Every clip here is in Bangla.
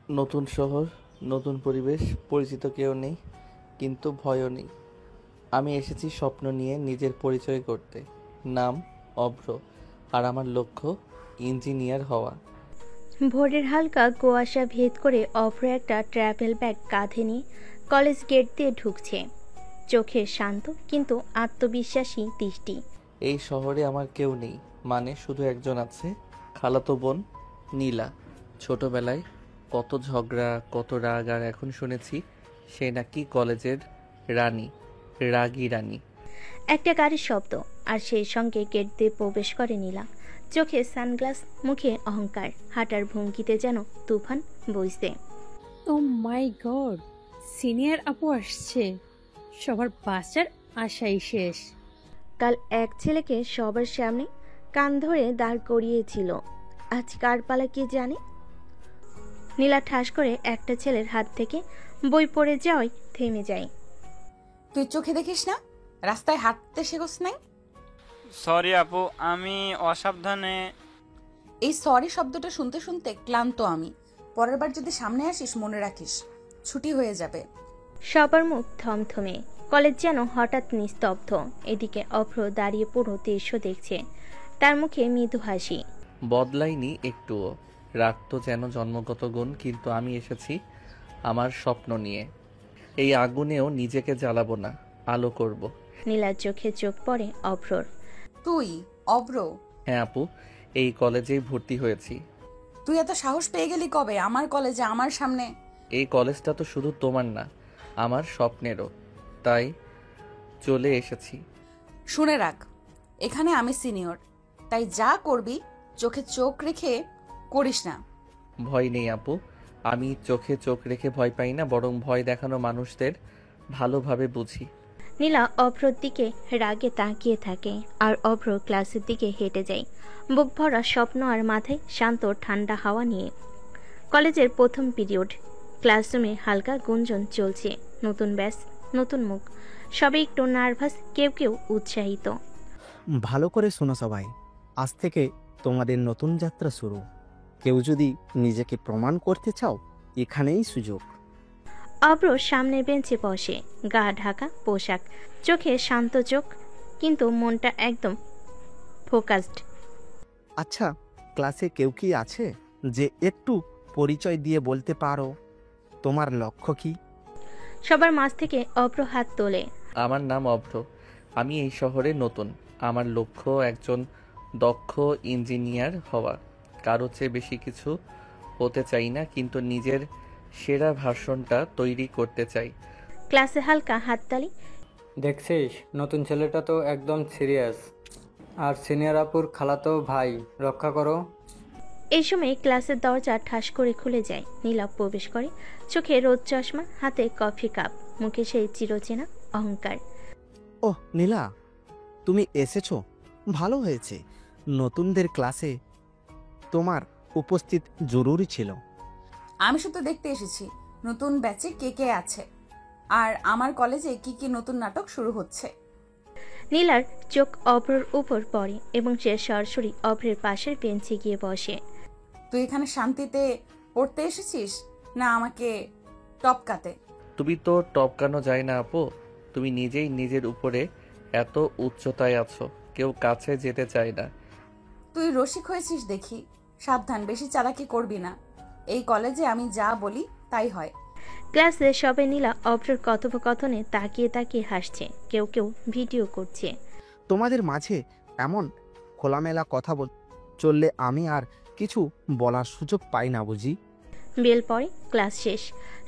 নতুন শহর, নতুন পরিবেশ, পরিচিত কেউ নেই, কিন্তু ভয়ও নেই। আমি এসেছি স্বপ্ন নিয়ে নিজের পরিচয় করতে। নাম অভ্র, আর আমার লক্ষ্য ইঞ্জিনিয়ার হওয়া। ভোরের হালকা কুয়াশা ভেদ করে অভ্র একটা ট্রাভেল ব্যাগ কাঁধে নিয়ে কলেজ গেট দিয়ে ঢুকছে। চোখে শান্ত কিন্তু আত্মবিশ্বাসী দৃষ্টি। এই শহরে আমার কেউ নেই, মানে শুধু একজন আছে, খালাতো বোন নীলা। ছোটবেলায় কত ঝগড়া, কত রাগ, আর এখন শুনেছি সে নাকি কলেজের রানী, রাগী রানী। একটা গাড়ির শব্দ, আর সেই সঙ্গে গেট দিয়ে প্রবেশ করে নীলা। চোখে সানগ্লাস, মুখে অহংকার, হাঁটার ভঙ্গিতে যেন তুফান বইছে। ও মাই গড, সিনিয়র আপু আসছে। সবার বাচ্চার আশাই শেষ। কাল এক ছেলেকে সবার সামনে কান ধরে দাঁড় করিয়েছিল, আজ কার পালা কে জানে। নীলা ঠাস করে একটা ছেলের হাত থেকে বই পড়ে যাওয়ায় থেমে যায়। তুই চোখে দেখিস না? রাস্তায় হাঁটতে শেখোস নাই? সরি আপু, আমি অসাবধানে। এই সরি শব্দটা শুনতে শুনতে ক্লান্ত আমি। পরের বার যদি সামনে আসিস মনে রাখিস, ছুটি হয়ে যাবে। সবার মুখ থমথমে, কলেজ যেন হঠাৎ নিস্তব্ধ। এদিকে অভ্র দাঁড়িয়ে পুরো দৃশ্য দেখছে, তার মুখে মৃদু হাসি। বদলাইনি একটুও। রাগ তো যেন জন্মগত গুণ, কিন্তু আমি এসেছি আমার স্বপ্ন নিয়ে। এই আগুনেও নিজেকে জ্বালাবো না, আলো করব। নীলার চোখে চোখ পড়ে অভ্রর। তুই অব্র? হ্যাঁ আপু, এই কলেজেই ভর্তি হয়েছি। তুই এত সাহস পেয়ে গেলি কবে আমার কলেজে, আমার সামনে? এই কলেজটা তো শুধু তোমার না, আমার স্বপ্নেরও, তাই চলে এসেছি। শুনে রাখ, এখানে আমি সিনিয়র, তাই যা করবি চোখে চোখ রেখে করিস না। ভয় নেই আপু, আমি চোখে চোখ রেখে ভয় পাই না, বরং ভয় দেখানো মানুষদের ভালোভাবে বুঝি। নীলা অভ্রর দিকে রাগে তাকিয়ে থাকে, আর অভ্র ক্লাসের দিকে হেঁটে যায়, বুক ভরা স্বপ্ন আর মাথায় শান্ত ঠান্ডা হাওয়া নিয়ে। কলেজের প্রথম পিরিয়ড। ক্লাসরুমে হালকা গুঞ্জন চলছে। নতুন ব্যাচ, নতুন মুখ, সবাই একটু নার্ভাস, কেউ কেউ উৎসাহিত। ভালো করে শোনো সবাই, আজ থেকে তোমাদের নতুন যাত্রা শুরু। কেউ যদি নিজেকে প্রমাণ করতে চাও, এখানেই সুযোগ। অভ্র সামনের বেঞ্চে বসে, গা ঢাকা পোশাক, চোখে শান্ত চোখ, কিন্তু মনটা একদম ফোকাসড। আচ্ছা, ক্লাসে কেউ কি আছে যে একটু পরিচয় দিয়ে বলতে পারো তোমার লক্ষ্য কি? সবার মাঝ থেকে অভ্র হাত তোলে। আমার নাম অভ্র, আমি এই শহরে নতুন। আমার লক্ষ্য একজন দক্ষ ইঞ্জিনিয়ার হওয়া। কারো চেয়ে বেশি কিছু হতে চাই না, কিন্তু নিজের সেরা ভার্সনটা তৈরি করতে চাই। ক্লাসে হালকা হাততালি। দেখছিস, নতুন ছেলেটা তো একদম সিরিয়াস। আর সিনিয়র আপুর খালাতো ভাই, রক্ষা করো। এই সময় ক্লাসের দরজা ঠাস করে খুলে যায়। নীলা প্রবেশ করে, চোখে রোদ চশমা, হাতে কফি কাপ, মুখে সেই চিরচেনা অহংকার। ওহ নীলা, তুমি এসেছো, ভালো হয়েছে। নতুনদের ক্লাসে তোমার উপস্থিত জরুরি ছিল। আমি শুধু দেখতে এসেছি নতুন ব্যাচে কে কে আছে, আর আমার কলেজে কি কি নতুন নাটক শুরু হচ্ছে। নীলার চোখ অভ্রর উপর পড়ে এবং সে সরাসরি অভ্রের পাশের বেঞ্চে গিয়ে বসে। তুই এখানে শান্তিতে পড়তে এসেছিস, না আমাকে টপকাতে? তুমি তো টপকানো যায় না আপু, তুমি নিজেই নিজের উপরে এত উচ্চতায় আছো, কেউ কাছে যেতে চায় না। তুই রসিক হয়েছিস দেখি, সাবধান, বেশি চালাকি করবি না। এই কলেজে আমি যা বলি তাই হয়। ক্লাসে সবাই নীলা অভ্রের কথোপকথনে তাকিয়ে তাকিয়ে হাসছে, কেউ কেউ ভিডিও করছে। তোমাদের মাঝে এমন খোলামেলা কথা চললে আমি আর কিছু বলার সুযোগ পাই না বুঝি। বেল পরে, ক্লাস শেষ,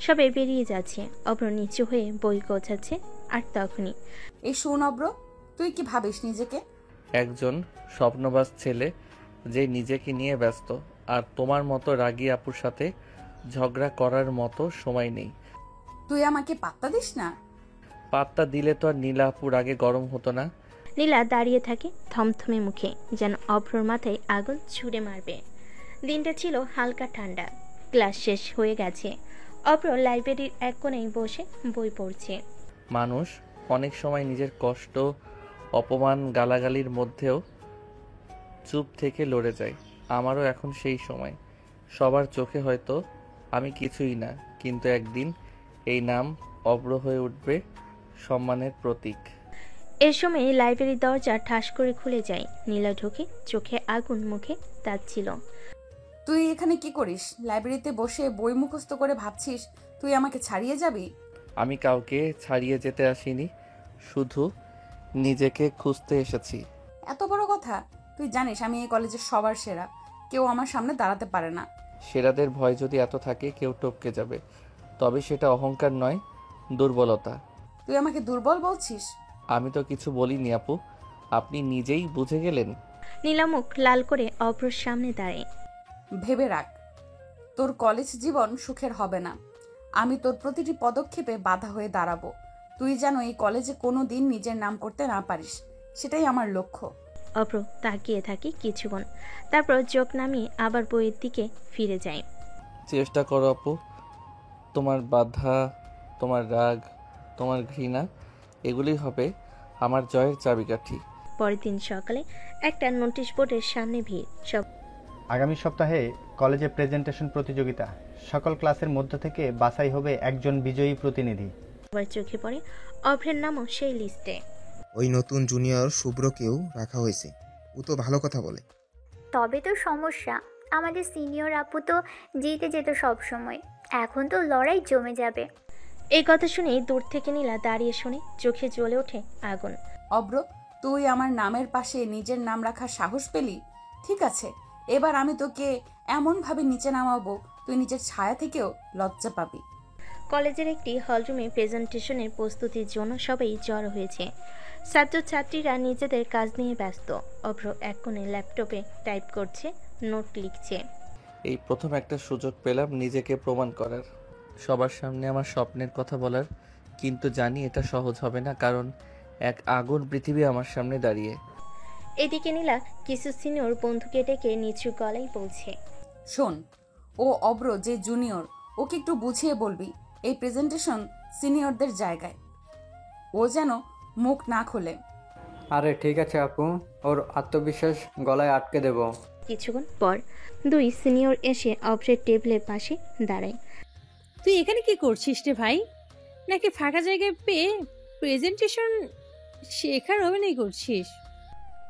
সবাই বেরিয়ে যাচ্ছে। অভ্র নিচু হয়ে বই গোছাচ্ছে, আর তখনই এই শোন অব্র, তুই কি ভাবিস নিজেকে? একজন স্বপ্নবাজ ছেলে যে নিজেকে নিয়ে ব্যস্ত, আর তোমার মতো রাগী আপুর সাথে ঝগড়া করার মতো সময় নেই। তুই আমাকে পাত্তা দিস না। পাত্তা দিলে তো আর নীলা আপুর আগে গরম হতো না। নীলা দাঁড়িয়ে থাকে থমথমে মুখে, যেন অভ্রর মাথায় আগুন ছুঁড়ে মারবে। দিনটা ছিল হালকা ঠান্ডা, ক্লাস শেষ হয়ে গেছে। অভ্র লাইব্রেরির এক কোণায় বসে বই পড়ছে। মানুষ অনেক সময় নিজের কষ্ট, অপমান, গালাগালির মধ্যেও চুপ থেকে লড়ে যায়। আমারও এখন সেই সময়। সবার চোখে হয়তো আমি কিছুই না, কিন্তু একদিন এই নাম অব্র হয়ে উঠবে সম্মানের প্রতীক। এর সময় লাইব্রেরির দরজা ঠাস করে খুলে যায়। নীলা ঢোকে, চোখে আগুন, মুখে তাচ্ছিল। তুই এখানে কি করিস? লাইব্রেরিতে বসে বই মুখস্থ করে ভাবছিস তুই আমাকে ছাড়িয়ে যাবি? আমি কাউকে ছাড়িয়ে যেতে আসিনি, শুধু নিজেকে খুঁজতে এসেছি। এত বড় কথা? তুই জানিস আমি এই কলেজের সবার সেরা, কেউ আমার সামনে দাঁড়াতে পারে না। সেরাদের ভয় যদি এত থাকে কেউ টপকে যাবে, তবে সেটা অহংকার নয়, দুর্বলতা। তুই আমাকে দুর্বল বলছিস? আমি তো কিছু বলিনি আপু, আপনি নিজেই বুঝে গেলেন। নীলা মুখ লাল করে অভ্রর সামনে দাঁড়ায়। ভেবে রাখ, তোর কলেজ জীবন সুখের হবে না। আমি তোর প্রতিটি পদক্ষেপে বাধা হয়ে দাঁড়াবো। তুই যেন এই কলেজে কোনো দিন নিজের নাম করতে না পারিস, সেটাই আমার লক্ষ্য। অভ্র তাকিয়ে থাকে কিছুক্ষণ, তারপর চোখ নামিয়ে আবার বইয়ের দিকে ফিরে যায়। চেষ্টা করো আপু, তোমার বাধা, তোমার রাগ, তোমার ঘৃণা, এগুলি হবে আমার জয়ের চাবিকাঠি। পরের দিন সকালে একটা নোটিশ বোর্ডের সামনে ভিড়। আগামী সপ্তাহে কলেজে প্রেজেন্টেশন প্রতিযোগিতা। সকল ক্লাসের মধ্য থেকে বাছাই হবে একজন বিজয়ী প্রতিনিধি। সবার চোখে পড়ে অভ্রের নামও সেই লিস্টে। ওই নতুন জুনিয়র শুভ্রকেও রাখা হয়েছে, ও তো ভালো কথা বলে। তবে তো সমস্যা, আমাদের সিনিয়র আপু তো জিতে যেত সব সময়, এখন তো লড়াই জমে যাবে। এই কথা শুনেই দূর থেকে নীলা দাঁড়িয়ে শুনে চোখে জ্বলে ওঠে আগুন। অব্র, তুই আমার নামের পাশে নিজের নাম রাখার সাহস পেলি? ঠিক আছে, এবার আমি তোকে এমনভাবে নিচে নামাবো তুই নিজের ছায়া থেকেও লজ্জা পাবি। কলেজের একটি হলরুমে প্রেজেন্টেশনের প্রস্তুতির জন্য সবাই জড়ো হয়েছে। ছাত্রছাত্রীরা নিজেদের কাজ নিয়ে ব্যস্ত। অভ্র এক কোণে ল্যাপটপে টাইপ করছে, নোট লিখছে। এই প্রথম একটা সুযোগ পেলাম নিজেকে প্রমাণ করার, সবার সামনে আমার স্বপ্নের কথা বলার, কিন্তু জানি এটা সহজ হবে না, কারণ এক আগুন পৃথিবী আমার সামনে দাঁড়িয়ে। এদিকে নীলা কিছু সিনিয়র বন্ধুকে ডেকে নিচু গলায় বলছে, শোন, ও অব্র যে জুনিয়র, ওকে একটু বুঝিয়ে বলবি এই প্রেজেন্টেশন সিনিয়রদের জায়গায়, ও যেন মুখ না খোলে। আরে ঠিক আছে আপু, ওর আত্মবিশ্বাস গলায় আটকে দেব। কিছুক্ষণ পর দুই সিনিয়র এসে অভ্রের টেবিলের পাশে দাঁড়ায়। তুই এখানে কি করছিস রে ভাই? নাকি ফাঁকা জায়গায় পেয়ে প্রেজেন্টেশন শেখার অভিনয় করছিস?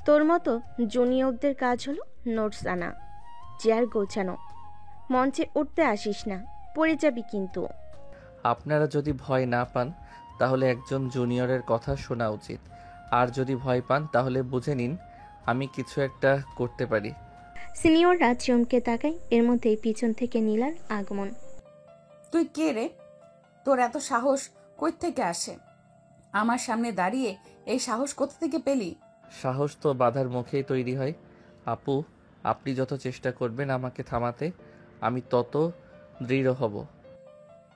তোর মতো জুনিয়রদের কাজ হলো নোটস আনা, চেয়ার গোছানো, মঞ্চে উঠতে আসিস না, পড়ে যাবি কিন্তু। আপনারা যদি ভয় না পান তাহলে একজন জুনিয়রের কথা শোনা উচিত, আর যদি ভয় পান তাহলে বুঝে নিন আমি কিছু একটা করতে পারি। সিনিয়ররা চমকে তাকায়। এর মধ্যেই পিছন থেকে নীলার আগমন। তুই কে রে? তোর এত সাহস কই থেকে আসে? আমার সামনে দাঁড়িয়ে এই সাহস কোথা থেকে পেলি? সাহস তো বাধার মুখেই তৈরি হয় আপু, আপনি যত চেষ্টা করবেন আমাকে থামাতে আমি তত দৃঢ় হব।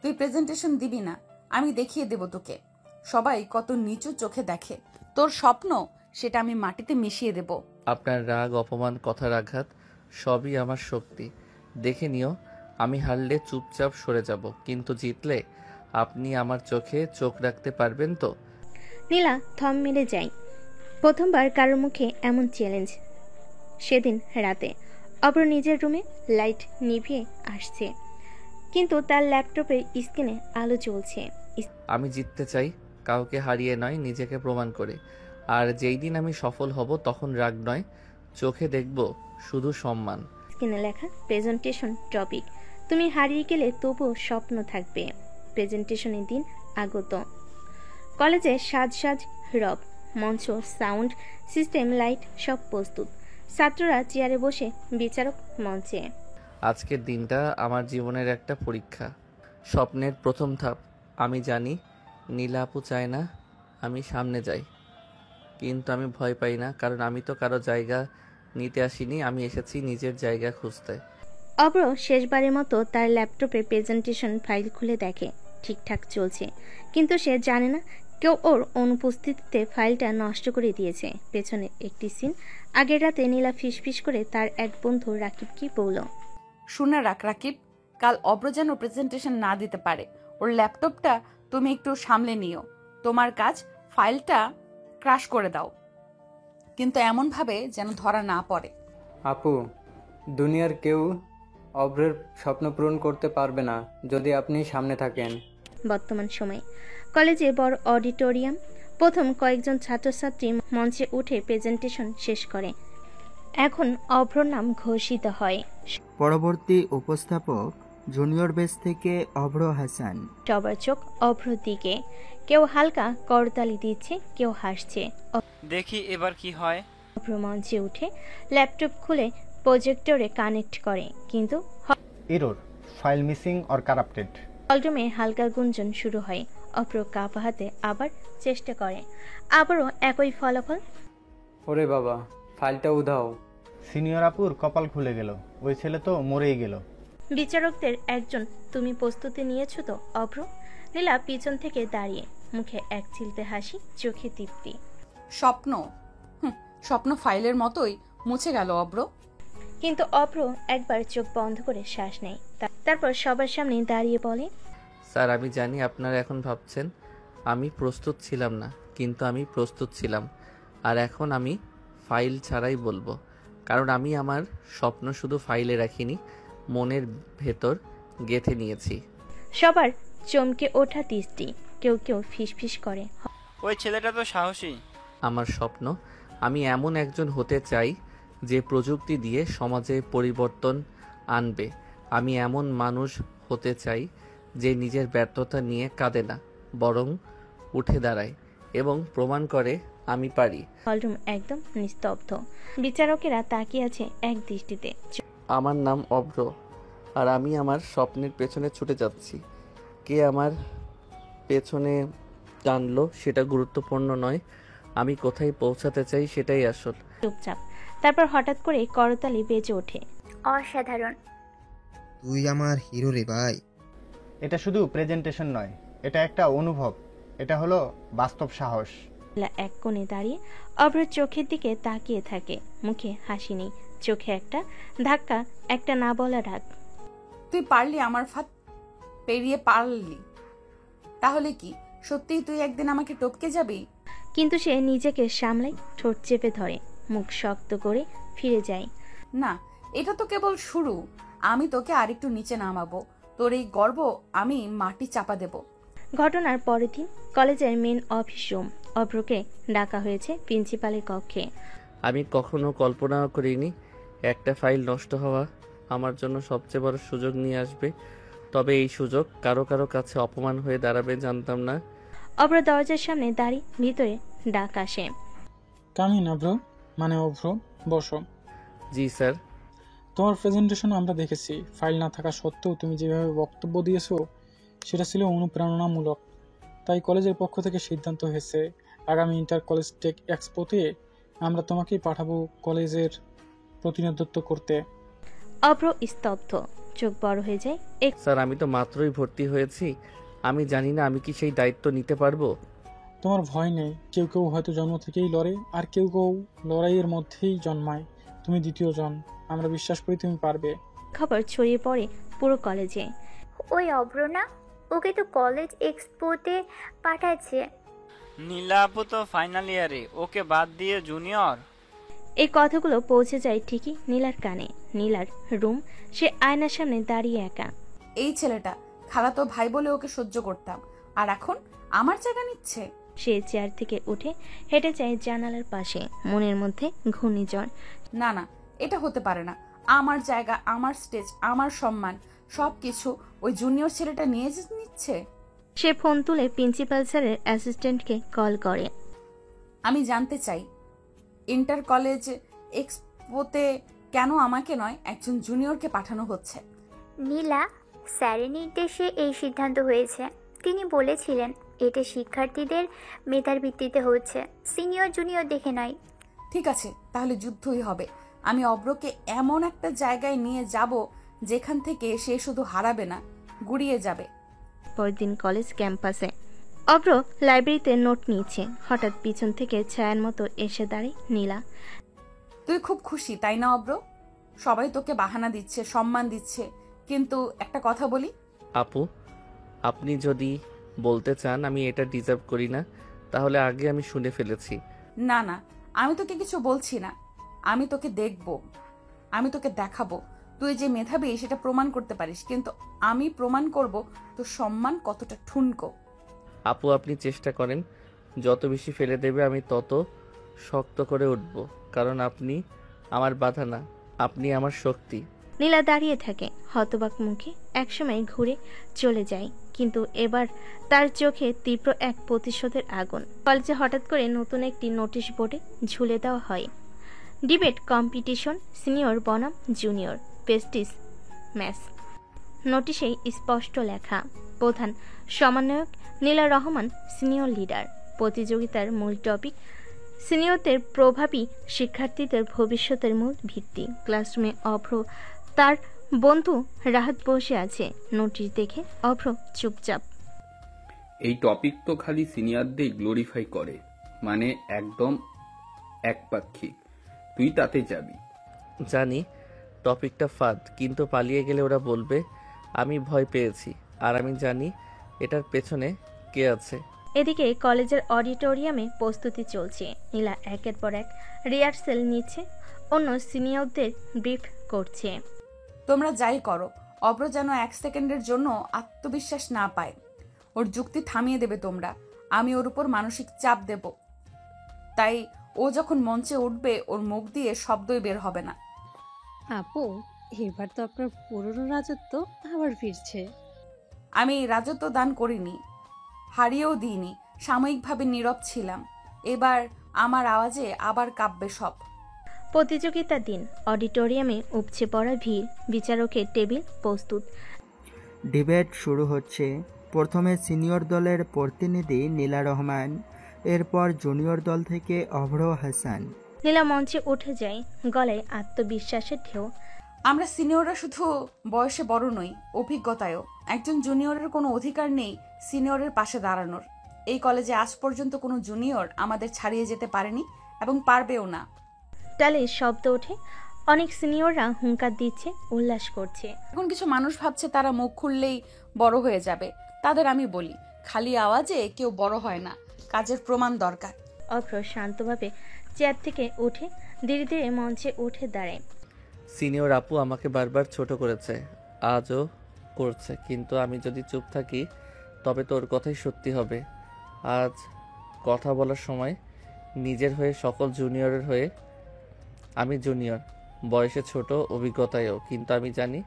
তুই প্রেজেন্টেশন দিবি না, আমি দেখিয়ে দেব তোকে সবাই কত নিচু চোখে দেখে। তোর স্বপ্ন সেটা আমি মাটিতে মিশিয়ে দেব। আপনার রাগ, অপমান, কথার আঘাত সবই আমার শক্তি। দেখে নিও, আমি হারলে চুপচাপ সরে যাব, কিন্তু জিতলে আপনি আমার চোখে চোখ রাখতে পারবেন তো? নীলা থম মেরে যায়। প্রথমবার কারোর মুখে এমন চ্যালেঞ্জ। সেদিন রাতে অভ্র নিজের রুমে লাইট নিভিয়ে আসছে, কিন্তু তার ল্যাপটপের স্ক্রিনে আলো জ্বলছে। আমি জিততে চাই, কাউকে হারিয়ে নয়, নিজেকে প্রমাণ করে। আর যেই দিন আমি সফল হব তখন রাগ নয়, চোখে দেখব শুধু সম্মান। স্ক্রিনে লেখা প্রেজেন্টেশন টপিক, তুমি হারিয়ে গেলে তবুও স্বপ্ন থাকবে। প্রেজেন্টেশনের দিন আগত। কলেজে সাজ রব, মঞ্চ, সাউন্ড সিস্টেম, লাইট সব প্রস্তুত। ছাত্ররা চেয়ারে বসে, বিচারক মঞ্চে। আজকের দিনটা আমার জীবনের একটা পরীক্ষা, স্বপ্নের প্রথম ধাপ। আমি জানি নীলা আপু চায় না আমি সামনে যাই, কিন্তু আমি ভয় পাই না, কারণ আমি তো কারো জায়গা নিতে আসিনি, আমি এসেছি নিজের জায়গা খুঁজতে। অভ্র শেষবারের মতো তার ল্যাপটপে প্রেজেন্টেশন ফাইল খুলে দেখে ঠিকঠাক চলছে, কিন্তু সে জানে না কেউ ওর অনুপস্থিতিতে ফাইলটা নষ্ট করে দিয়েছে। পেছনে একটি সিন। আগের রাতে নীলা ফিসফিস করে তার এক বন্ধু রাকিবকে বলল, শুনে রাখ রাকিব, কাল অব্র যেন প্রেজেন্টেশন না দিতে পারে। ওর ল্যাপটপটা তুমি একটু সামলে নিও। তোমার কাজ ফাইলটা ক্রাশ করে দাও, কিন্তু এমন ভাবে যেন ধরা না পড়ে। আপু, দুনিয়ার কেউ অভ্রের স্বপ্ন পূরণ করতে পারবে না যদি আপনি সামনে থাকেন। বর্তমান সময়ে কলেজে বড় অডিটোরিয়াম। প্রথম কয়েকজন ছাত্রছাত্রী মঞ্চে উঠে প্রেজেন্টেশন শেষ করে। এখন অভ্র নাম ঘোষিত হয়। পরবর্তী উপস্থাপক জুনিয়র বেস থেকে অভ্র হাসান। সবার চোখ অভ্রর দিকে। কেউ হালকা করতালি দিচ্ছে, কেউ হাসছে। দেখি এবার কি হয়। অভ্র মঞ্চে উঠে ল্যাপটপ খুলে প্রজেক্টরে কানেক্ট করে, কিন্তু error, file missing or corrupted. হলরুমে হালকা গুঞ্জন শুরু হয়। অভ্র কাঁপা হাতে আবার চেষ্টা করে, আবারও একই ফলাফল। ওরে বাবা, ফাইলটা উধাও। সিনিয়র আপুর কপাল খুলে গেল, ওই ছেলে তো মরেই গেল। বিচারকদের একজন, তুমি প্রস্তুতি নিয়েছো তো অভ্র? নীলা পিছন থেকে দাঁড়িয়ে, মুখে এক চিলতে হাসি, চোখে তৃপ্তি। স্বপ্ন, স্বপ্ন ফাইলের মতোই মুছে গেল অভ্র। কিন্তু অভ্র একবার চোখ বন্ধ করে শ্বাস নেয়, তারপর সবার সামনে দাঁড়িয়ে বলে, স্যার আমি জানি আপনারা এখন ভাবছেন আমি প্রস্তুত ছিলাম না, কিন্তু আমি প্রস্তুত ছিলাম। আর এখন আমি ফাইল ছাড়াই বলবো, কারণ আমি আমার স্বপ্ন শুধু ফাইলে রাখিনি, মনের ভেতর গেঁথে নিয়েছি। সবার চমকে ওঠা দৃষ্টি, কেউ কেউ ফিসফিস করে, ওই ছেলেটা তো সাহসী। আমার স্বপ্ন, আমি এমন একজন হতে চাই যে প্রযুক্তি দিয়ে সমাজে পরিবর্তন আনবে। আমি এমন মানুষ হতে চাই যে নিজের ব্যর্থতা নিয়ে কাঁদে না, বরং উঠে দাঁড়ায় এবং প্রমাণ করে আমি পারি। হলরুম একদম নিস্তব্ধ। বিচারকেরা তাকিয়ে আছে এক দৃষ্টিতে। আমার নাম অভ্র, আর আমি আমার স্বপ্নের পেছনে ছুটে যাচ্ছি। কে আমার পেছনে টানলো সেটা গুরুত্বপূর্ণ নয়, আমি কোথায় পৌঁছাতে চাই সেটাই আসল। চুপচাপ। তারপর হঠাৎ করে করতালি বেজে ওঠে। অসাধারণ। তুই আমার হিরো রে ভাই। এটা শুধু প্রেজেন্টেশন নয়, এটা একটা অনুভব, এটা হলো বাস্তব সাহস। এক কোণে দাঁড়িয়ে অভ্রের চোখের দিকে তাকিয়ে থাকে, মুখে হাসি নেই, চোখে একটা ধাক্কা, একটা না বলা ডাক। তুই পারলি, আমার ফাঁদ পেরিয়ে পারলি। তাহলে কি সত্যিই তুই একদিন আমাকে টপকে যাবি? কিন্তু সে নিজেকে সামলাই, ঠোঁট চেপে ধরে, মুখ শক্ত করে ফিরে যায়। না, এটা তো কেবল শুরু। আমি তোকে আরেকটু নিচে নামাবো, তোর এই গর্ব আমি মাটি চাপা দেব। ঘটনার পরের দিন কলেজের মেন অফিস রুম। অভ্রকে ডাকা হয়েছে প্রিন্সিপালের কক্ষে। আমি কখনো কল্পনা করিনি একটা ফাইল নষ্ট হওয়া আমার জন্য সবচেয়ে বড় সুযোগ নিয়ে আসবে। তবে এই সুযোগ কারো কারো কাছে অপমান হয়ে দাঁড়াবে জানতাম না। অভ্র দরজার সামনে দাঁড়িয়ে ভিতরে ডাক আসে। কামিন অভ্র, মানে অভ্র, বসো। জি স্যার। তোমার প্রেজেন্টেশন আমরা দেখেছি। ফাইল না থাকা সত্ত্বেও তুমি যেভাবে বক্তব্য দিয়েছো সেটা ছিল অনুপ্রেরণামূলক। তাই কলেজের পক্ষ থেকে সিদ্ধান্ত হয়েছে আগামী ইন্টার কলেজ টেক এক্সপোতে আমরা তোমাকেই পাঠাবো কলেজের প্রতিনিধিত্ব করতে। অভ্র স্তব্ধ, চোখ বড় হয়ে যায়। স্যার আমি তো মাত্রই ভর্তি হয়েছি, আমি জানি না আমি কি সেই দায়িত্ব নিতে পারবো। তোমার ভয় নেই, কেউ কেউ হয়তো জন্ম থেকেই লড়ে, আর কেউ কেউ লড়াইয়ের মধ্যেই জন্মায়। তুমি দ্বিতীয় জন, আমরা বিশ্বাস করি তুমি পারবে। খবর ছড়িয়ে পড়ে পুরো কলেজে। ওই অভ্র না, ওকে তো কলেজ এক্সপোতে পাঠাচ্ছে। নীলা আপু তো ফাইনাল ইয়ারে, ওকে বাদ দিয়ে জুনিয়র। এই কথাগুলো পৌঁছে যায় ঠিকই নীলার কানে। নীলার রুম, সে আয়নার সামনে দাঁড়িয়ে একা। এই ছেলেটা খালাতো ভাই বলে ওকে সহ্য করতাম, আর এখন আমার জায়গা নিচ্ছে। সে চেয়ার থেকে উঠে হেঁটে যায় জানালার পাশে, মনের মধ্যে ঘূর্ণিঝড়। না না, এটা হতে পারে না। আমার জায়গা, আমার স্টেজ, আমার সম্মান সবকিছু ওই জুনিয়র ছেলেটা নিয়ে নিচ্ছে। সে ফোন তুলে প্রিন্সিপাল স্যারের অ্যাসিস্ট্যান্টকে কল করে। আমি জানতে চাই ইন্টার কলেজ এক্সপোতে কেন আমাকে নয় একজন জুনিয়রকে পাঠানো হচ্ছে। নীলা, স্যারের নির্দেশে এই সিদ্ধান্ত হয়েছে। তিনি বলেছিলেন এটা শিক্ষার্থীদের মেধার ভিত্তিতে হচ্ছে, সিনিয়র জুনিয়র দেখে নয়। ঠিক আছে, তাহলে যুদ্ধই হবে। আমি অভ্রকে এমন একটা জায়গায় নিয়ে যাব যেখান থেকে সে শুধু হারাবে না, গুড়িয়ে যাবে। পরদিন কলেজ ক্যাম্পাসে অভ্র লাইব্রেরিতে নোট নিয়েছে। হঠাৎ পিছন থেকে ছায়ার মতো এসে দাঁড়ায় নীলা। তুই খুব খুশি তাই না অভ্র? সবাই তোকে বাহানা দিচ্ছে, সম্মান দিচ্ছে, কিন্তু একটা কথা বলি আপু, আপনি যদি বলতে চান আমি এটা ডিজার্ভ করি না, তাহলে আগে আমি শুনে ফেলেছি। না না, আমি তোকে কিছু বলছি না। আমি তোকে দেখব, আমি তোকে দেখাবো তুই যে মেধাবী সেটা প্রমাণ করতে পারিস, কিন্তু আমি প্রমাণ করব তোর সম্মান কতটা ঠুনকো। আপু আপনি চেষ্টা করেন, যত বেশি ফেলে দেবে আমি তত শক্ত করে উঠব, কারণ আপনি আমার বাধা না, আপনি আমার শক্তি। নীলা দাঁড়িয়ে থাকে হতবাক মুখে, একসময় ঘুরে চলে যায়, কিন্তু এবার তার চোখে তীব্র এক প্রতিশোধের আগুন। কলেজে হঠাৎ করে নতুন একটি নোটিশ বোর্ডে ঝুলে দেওয়া হয়, ডিবেট কম্পিটিশন সিনিয়র বনাম জুনিয়র পেস্টিস ম্যাচ। নোটিশে স্পষ্ট লেখা, প্রধান সমন্বয়ক নীলা রহমান সিনিয়র লিডার। প্রতিযোগিতার মূল টপিক সিনিয়রদের প্রভাবী শিক্ষার্থীদের ভবিষ্যতের মূল ভিত্তি। ক্লাসরুমে অভ্র তার বন্ধু রাহাত বসে আছে। নোটিশ দেখে অভ্র চুপচাপ। এই টপিক তো খালি সিনিয়রদের গ্লোরিফাই করে, মানে একদম একপাক্ষিক। তুই তাতে যাবি? জানি টপিকটা ফাদ, কিন্তু পালিয়ে গেলে ওরা বলবে আমি ভয় পেয়েছি, আর আমি জানি এটার পেছনে কে আছে। এদিকে কলেজের অডিটোরিয়ামে প্রস্তুতি চলছে। নীলা একের পর এক রিহার্সেল নিচ্ছে, অন্য সিনিয়রদের ব্রিফ করছে। তোমরা যাই করো, অব্র যেন 1 সেকেন্ডের জন্য আত্মবিশ্বাস না পায়। ওর যুক্তি থামিয়ে দেবে তোমরা, আমি ওর উপর মানসিক চাপ দেব। তাই ও যখন মঞ্চে উঠবে ওর মুখ দিয়ে শব্দই বের হবে না। আপু, এবার তো আপনার পুরনো রাজত্ব আবার ফিরছে। আমি রাজত্ব দান করিনি, হারিয়েও দিইনি, সাময়িকভাবে নীরব ছিলাম। এবার আমার আওয়াজে আবার কাঁপবে সব। প্রতিযোগিতার দিন অডিটোরিয়ামে উপচে পড়া ভিড়, বিচারকের টেবিল প্রস্তুত। ডিবেট শুরু হচ্ছে। প্রথমে সিনিয়র দলের প্রতিনিধি নীলা রহমান, এরপর জুনিয়র দল থেকে অভ্র হাসান। নীলা মঞ্চে উঠে যায়, গলায় আত্মবিশ্বাসের ঢেউ। আমরা সিনিয়ররা শুধু বয়সে বড় নই, অভিজ্ঞতায়ও। একজন জুনিয়রের কোনো অধিকার নেই সিনিয়রের পাশে দাঁড়ানোর। এই কলেজে আজ পর্যন্ত কোনো জুনিয়র আমাদের ছাড়িয়ে যেতে পারেনি এবং পারবেও না। তালে শব্দ ওঠে, অনেক সিনিয়ররা হুঙ্কার দিচ্ছে, উল্লাস করছে। এখন কিছু মানুষ ভাবছে তারা মুখ খুললেই বড় হয়ে যাবে। তাদের আমি বলি, খালি আওয়াজে কেউ বড় হয় না, কাজের প্রমাণ দরকার। অভ্র শান্তভাবে চেয়ার থেকে উঠে ধীরে ধীরে মঞ্চে উঠে দাঁড়ায়। সিনিয়র আপু আমাকে বারবার ছোট করেছে, আজও করছে, কিন্তু আমি যদি চুপ থাকি তবে তোর কথাই সত্যি হবে। আজ কথা বলার সময় নিজের হয়ে সকল জুনিয়রের হয়ে। আমি জুনিয়র, বয়সে ছোট, অভিজ্ঞতায়ও, কিন্তু আমি জানি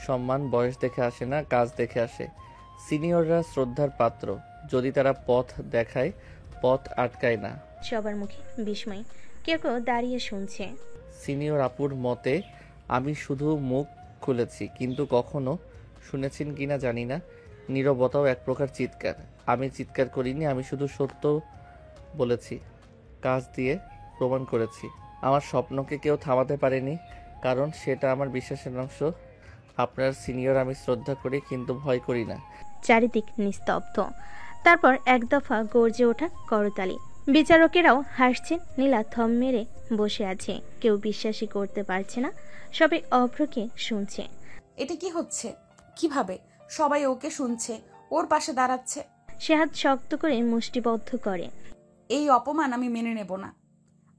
সম্মান বয়স দেখে আসে না, কাজ দেখে আসে। সিনিয়ররা শ্রদ্ধার পাত্র, যদি তারা পথ দেখায়, পথ আটকায় না। সবার মুখে বিস্ময়, কেউ কেউ দাঁড়িয়ে শুনছে। সিনিয়র আপুর মতে আমি শুধু মুখ খুলেছি, কিন্তু কখনো শুনেছেন কিনা জানি না, নীরবতাও এক প্রকার চিৎকার। আমি চিৎকার করিনি, আমি শুধু সত্য বলেছি, কাজ দিয়ে প্রমাণ করেছি। আমার স্বপ্নকে কেউ থামাতে পারেনি, কারণ সেটা আমার বিশ্বাসের অংশ। আপনার সিনিয়র আমি শ্রদ্ধা করি, কিন্তু ভয় করি না। চারিদিক নিস্তব্ধ। তারপর এক দফা গর্জে ওঠা করতালি। বিচারকেরাও হাসছেন। নীলা থম মেরে বসে আছে, কেউ বিশ্বাসই করতে পারছে না, সবাই অভ্রকে শুনছে। এটা কি হচ্ছে? কিভাবে সবাই ওকে শুনছে, ওর পাশে দাঁড়াচ্ছে? সে হাত শক্ত করে মুষ্টিবদ্ধ করে। এই অপমান আমি মেনে নেব না।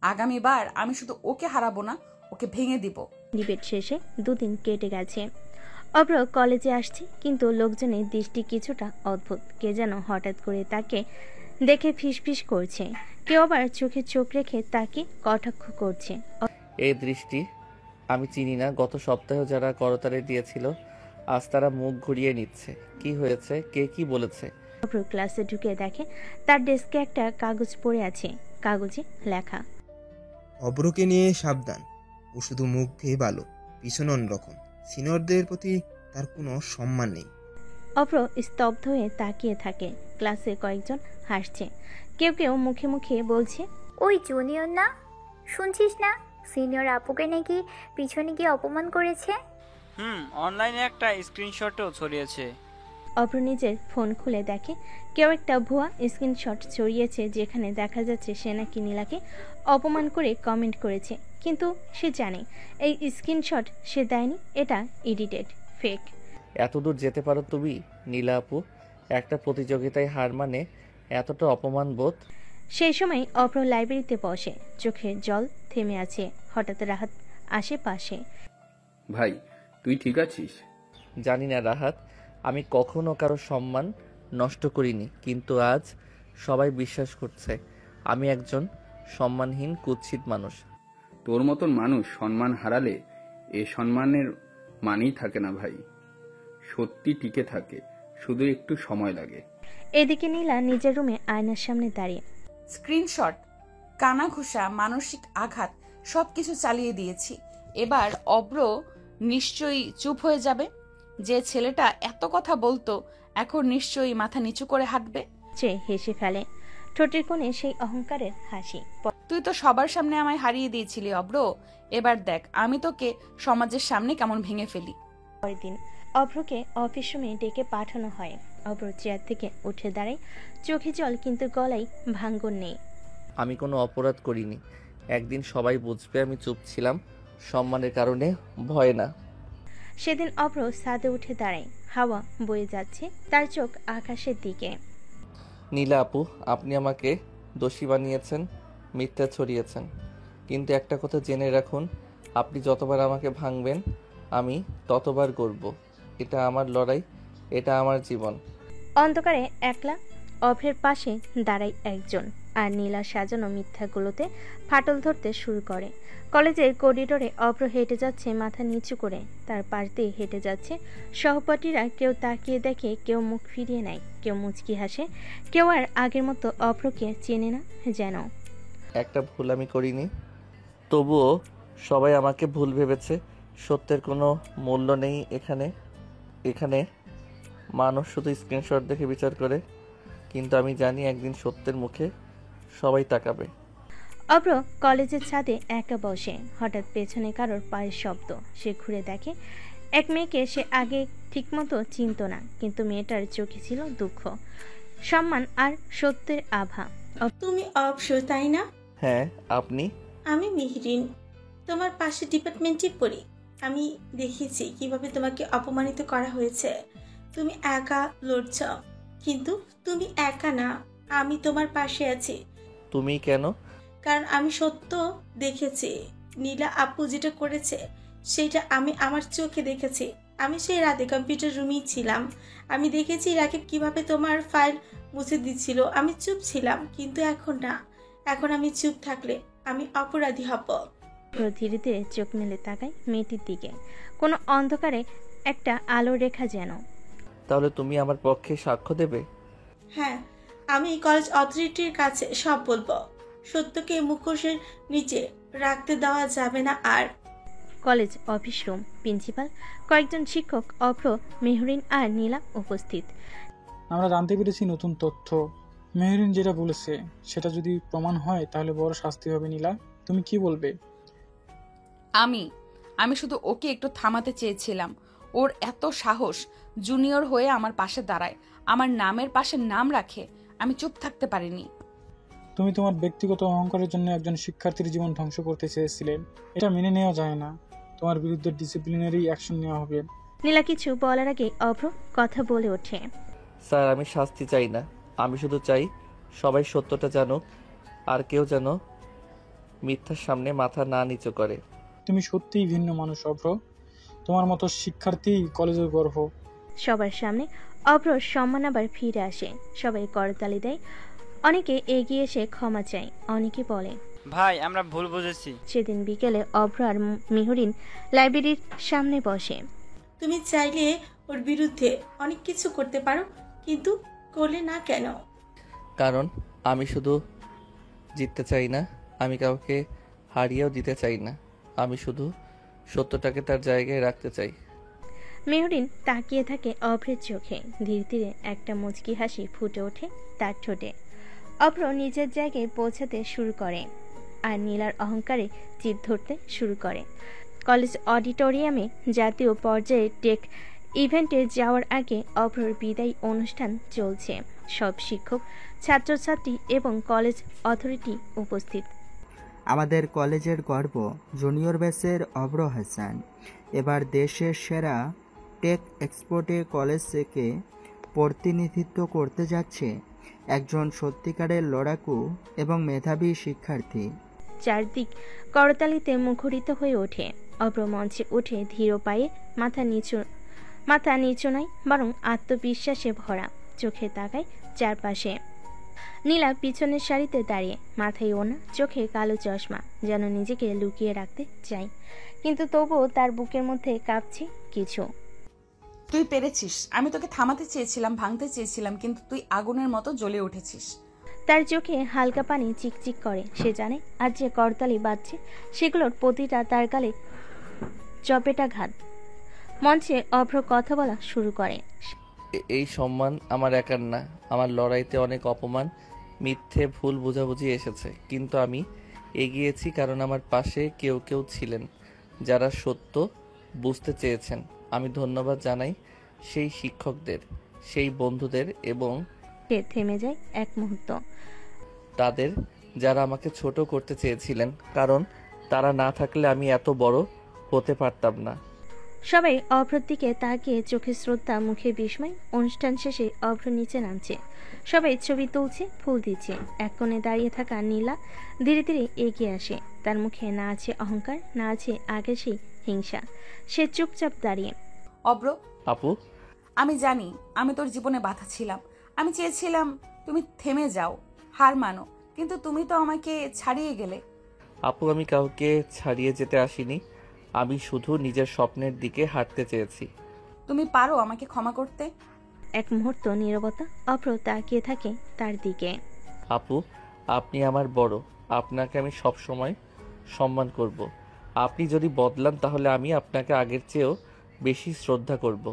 আগামীবার আমি শুধু ওকে হারাবো না, ওকে ভেঙে দিব। ডিবেট শেষে 2 দিন কেটে গেছে। অভ্র কলেজে আসছে, কিন্তু লোকজনের দৃষ্টি কিছুটা অদ্ভুত। কে যেন হঠাৎ করে তাকে দেখে ফিসফিস করছে, কেউ আবার চোখে চোখ রেখে তাকে কটাক্ষ করছে। এই দৃষ্টি আমি চিনি না। গত সপ্তাহে যারা করতালি দিয়েছিল আজ তারা মুখ ঘুরিয়ে নিচ্ছে। কি হয়েছে? কে কি বলেছে? অভ্র ক্লাসে ঢুকে দেখে তার ডেস্কে একটা কাগজ পড়ে আছে, কাগজে লেখা, অব্রকে নিয়ে সাবধান, ও শুধু মুখে ভালো, পিছনে অন্যরকম। সিনিয়রদের প্রতি তার কোনো সম্মান নেই। অভ্র স্তব্ধ হয়ে তাকিয়ে থাকে। ক্লাসে কয়েকজন হাসছে, কেউ কেউ মুখে মুখে বলছে, ওই জুনিয়র না, শুনছিস না সিনিয়র আপুকে নাকি পিছনে গিয়ে অপমান করেছে। অনলাইনে একটা স্ক্রিনশটও ছড়িয়েছে। অভ্র নিজের ফোন খুলে দেখে কেউ একটা ভুয়া স্ক্রিনশট ছড়িয়েছে, যেখানে দেখা যাচ্ছে সে নাকি নীলাকে অপমান করে কমেন্ট করেছে, কিন্তু সে জানে এই স্ক্রিনশট সে দেয়নি, এটা এডিটেড, ফেক। এতদূর যেতে পারো তুমি নীলা আপু? একটা প্রতিযোগিতায় হার মানে এতটা অপমান বোধ? সেই সময় অভ্র লাইব্রেরিতে বসে, চোখে জল থেমে আছে। হঠাৎ রাহাত আসে পাশে। ভাই, তুই ঠিক আছিস? জানি না রাহাত, আমি কখনো কারো সম্মান নষ্ট করিনি, কিন্তু আজ সবাই বিশ্বাস করছে আমি একজন সম্মানহীন কুৎসিত মানুষ। তোর মতন মানুষ সম্মান হারালে এ সম্মানের মানেই থাকে না ভাই। সত্যি টিকে থাকে, শুধু একটু সময় লাগে। এদিকে নীলা নিজের রুমে আয়নার সামনে দাঁড়িয়ে স্ক্রিনশট, কানাঘুষা, মানসিক আঘাত সবকিছু চালিয়ে দিয়েছি। এবার অব্র নিশ্চয়ই চুপ হয়ে যাবে। যে ছেলেটা এত কথা বলতো এখন নিশ্চয়ই মাথা নিচু করে হাঁটবে। হেসে ফেলে, ঠোঁটের কোণে সেই অহংকারের হাসি। তুই তো সবার সামনে আমায় হারিয়ে দিয়েছিলি অব্র, এবার দেখ আমি তোকে সমাজের সামনে কেমন ভেঙে ফেলি। পরের দিন অভ্রকে অফিস রুমে ডেকে পাঠানো হয়। অভ্র চেয়ার থেকে উঠে দাঁড়ায়, চোখে জল কিন্তু গলায় ভাঙ্গন নেই। আমি কোনো অপরাধ করিনি, একদিন সবাই বুঝবে আমি চুপ ছিলাম সম্মানের কারণে, ভয় না। সেদিন অভ্র ছাদে উঠে দাঁড়ায়, হাওয়া বয়ে যাচ্ছে, তার চোখ আকাশের দিকে। নীলা আপু, আপনি আমাকে দোষী বানিয়েছেন, মিথ্যা ছড়িয়েছেন, কিন্তু একটা কথা জেনে রাখুন, আপনি যতবার আমাকে ভাঙবেন আমি ততবার গর্ব। এটা আমার লড়াই, এটা আমার জীবন। অন্ধকারে একলা অভ্রের পাশে দাঁড়ায় একজন, আর নীলা সাজানো মিথ্যাগুলোতে ফাটল ধরতে শুরু করে। কলেজের করিডোরে অভ্র হেঁটে যাচ্ছে মাথা নিচু করে, তার পাশ দিয়ে হেঁটে যাচ্ছে সহপাঠীরা। কেউ তাকিয়ে দেখে, কেউ মুখ ফিরিয়ে নেয়, কেউ মুচকি হাসে, কেউ আর আগের মতো অভ্রকে চেনে না যেন। একটা ভুল আমি করিনি, তবুও সবাই আমাকে ভুল ভেবেছে। সত্যের কোনো মূল্য নেই এখানে। এখানে মানুষ শুধু স্ক্রিনশট দেখে বিচার করে, কিন্তু আমি জানি একদিন সত্যের মুখে সবাই তাকাবে। অভ্র কলেজের ছাদে একা বসে, হঠাৎ পেছনে কারোর পায়ের শব্দ। সে ঘুরে দেখে এক মেয়েকে সে আগে ঠিকমতো চিনত না, কিন্তু মেয়েটার চোখে ছিল দুঃখ, সম্মান আর সত্যের আভা। তুমি অবশ্য, তাই না? হ্যাঁ, আপনি? আমি মেহরিন, তোমার পাশে ডিপার্টমেন্টে পড়ি। আমি দেখেছি কিভাবে তোমাকে অপমানিত করা হয়েছে। তুমি একা লড়ছ, কিন্তু তুমি একা না, আমি তোমার পাশে আছি। তুমি কেন? কারণ আমি সত্য দেখেছি। নীলা আপু যেটা করেছে সেটা আমি আমার চোখে দেখেছি। আমি সেই রাতে কম্পিউটার রুমেই ছিলাম। আমি দেখেছি রাকিব কিভাবে তোমার ফাইল মুছে দিচ্ছিল। আমি চুপ ছিলাম, কিন্তু এখন না। এখন আমি চুপ থাকলে আমি অপরাধী হব। ধীরে ধীরে চোখ মেলে তাকায় মেয়েটির দিকে, কোনো অন্ধকারে একটা আলো রেখা যেন। তাহলে তুমি আমার পক্ষে সাক্ষ্য দেবে? হ্যাঁ, আমি কলেজ অথরিটির কাছে সব বলবো। সত্যকে মুখোশের নিচে রাখতে দেওয়া যাবে না। আর কলেজ অফিস রুম, প্রিন্সিপাল, কয়েকজন শিক্ষক, অভ্র, মেহরিন আর নীলা উপস্থিত। আমরা জানতে পেরেছি নতুন তথ্য। মেহরিন যেটা বলেছে সেটা যদি প্রমাণ হয় তাহলে বড় শাস্তি হবে। নীলা, তুমি কি বলবে? আমি শুধু ওকে একটু থামাতে চেয়েছিলাম। ওর এত সাহস, জুনিয়র হয়ে আমার পাশে দাঁড়ায়, আমার নামের পাশে নাম রাখে। আমি চুপ থাকতে পারিনি। তুমি তোমার ব্যক্তিগত অহংকারের জন্য একজন শিক্ষার্থীর জীবন ধ্বংস করতে চেয়েছিলে। এটা মেনে নেওয়া যায় না। তোমার বিরুদ্ধে ডিসিপ্লিনারি অ্যাকশন নেওয়া হবে। নীলা কিছু বলার আগে অভ্র কথা বলে ওঠে। স্যার, আমি শাস্তি চাই না, আমি শুধু চাই সবাই সত্যটা জানুক, আর কেউ যেন মিথ্যার সামনে মাথা না নিচু করে। তুমি সত্যিই ভিন্ন মানুষ অভ্র। তোমার মতো শিক্ষার্থী কলেজের গর্ব। সবার সামনে অভ্রর সম্মান আবার ফিরে আসে। সবাই করতালি দেয়, অনেকে এগিয়ে এসে ক্ষমা চায়, অনেকে বলে ভাই আমরা ভুল বুঝেছি। সেদিন বিকেলে অভ্র আর মেহরিন লাইব্রেরির সামনে বসে। তুমি চাইলে ওর বিরুদ্ধে অনেক কিছু করতে পারো, কিন্তু করলে না কেন? কারণ আমি শুধু জিততে চাই না, আমি কাউকে হারিয়েও দিতে চাই না। আমি শুধু সত্যটাকে তার জায়গায় রাখতে চাই। মেহরিন তাকিয়ে থাকে অভ্রের চোখে। ধীরে ধীরে একটা মুচকি হাসি ফুটে ওঠে তার ঠোঁটে। অভ্র নিজের জায়গায় পৌঁছাতে শুরু করে, আর নীলার অহংকারে জিদ ধরতে শুরু করে। কলেজ অডিটোরিয়ামে জাতীয় পর্যায়ে টেক ইভেন্টে যাওয়ার আগে অভ্রর বিদায় অনুষ্ঠান চলছে। সব শিক্ষক, ছাত্রছাত্রী এবং কলেজ অথরিটি উপস্থিত। আমাদের কলেজের গর্ব জুনিয়র ব্যাচের অভ্র হাসান এবার দেশের সেরা টেক এক্সপোর্টে কলেজ থেকে প্রতিনিধিত্ব করতে যাচ্ছে। একজন সত্যিকারের লড়াকু এবং মেধাবী শিক্ষার্থী। চারদিক করতালিতে মুখরিত হয়ে ওঠে। অভ্র মঞ্চে উঠে ধীর পায়ে মাথা নিচু নয়, বরং আত্মবিশ্বাসে ভরা। চোখে তাকায় চারপাশে। নীলা পিছনের সারিতে দাঁড়িয়ে, মাথায় ওনা, চোখে কালো চশমা, যেন নিজেকে লুকিয়ে রাখতে চায়, কিন্তু তবুও তার বুকের মধ্যে কাঁপছে কিছু। তুই পেরেছিস। আমি তোকে থামাতে চেয়েছিলাম, ভাঙতে চেয়েছিলাম, কিন্তু তুই আগুনের মতো জ্বলে উঠেছিস। তার চোখে হালকা পানি চিকচিক করে। সে জানে আজ যে করতালি বাজছে সেগুলোর প্রতিটা তার গালে চপেটাঘাত। মঞ্চে অভ্র কথা বলা শুরু করে। এই সম্মান আমার একার না। আমার লড়াইতে অনেক অপমান, মিথ্যে, ভুল বোঝাবুঝি এসেছে, কিন্তু আমি এগিয়েছি কারণ আমার পাশে কেউ কেউ ছিলেন যারা সত্য বুঝতে চেয়েছেন। আমি ধন্যবাদ জানাই সেই শিক্ষকদের, সেই বন্ধুদের এবং সে থেমে যায় এক মুহূর্ত। তাদের যারা আমাকে ছোট করতে চেয়েছিলেন, কারণ তারা না থাকলে আমি এত বড় হতে পারতাম না। সবাই অভ্রর দিকে তাকিয়ে, চোখে শ্রদ্ধা, মুখে বিস্ময়। অনুষ্ঠান শেষে অভ্র নিচে নামছে। সবাই ছবি তুলছে, ফুল দিচ্ছে। এক কোণে দাঁড়িয়ে থাকা নীলা ধীরে ধীরে এগিয়ে আসে। তার মুখে না আছে অহংকার, না আছে আগে সেই হিংসা। সে চুপচাপ দাঁড়িয়ে। অভ্র, আপু, আমি জানি আমি তোর জীবনে বাধা ছিলাম। আমি চেয়েছিলাম তুমি থেমে যাও, হার মানো, কিন্তু তুমি তো আমাকে ছাড়িয়ে গেলে। আপু, আমি কাউকে ছাড়িয়ে যেতে আসিনি। আমি শুধু নিজের স্বপ্নের দিকে হাঁটতে চেয়েছি। তুমি পারো আমাকে ক্ষমা করতে? এক মুহূর্ত নীরবতা। অভ্র তাকিয়ে থাকে তার দিকে। আপু, আপনি আমার বড়। আপনাকে আমি সব সময় সম্মান করব। আপনি যদি বদলান তাহলে আমি আপনাকে আগের চেয়েও বেশি শ্রদ্ধা করব।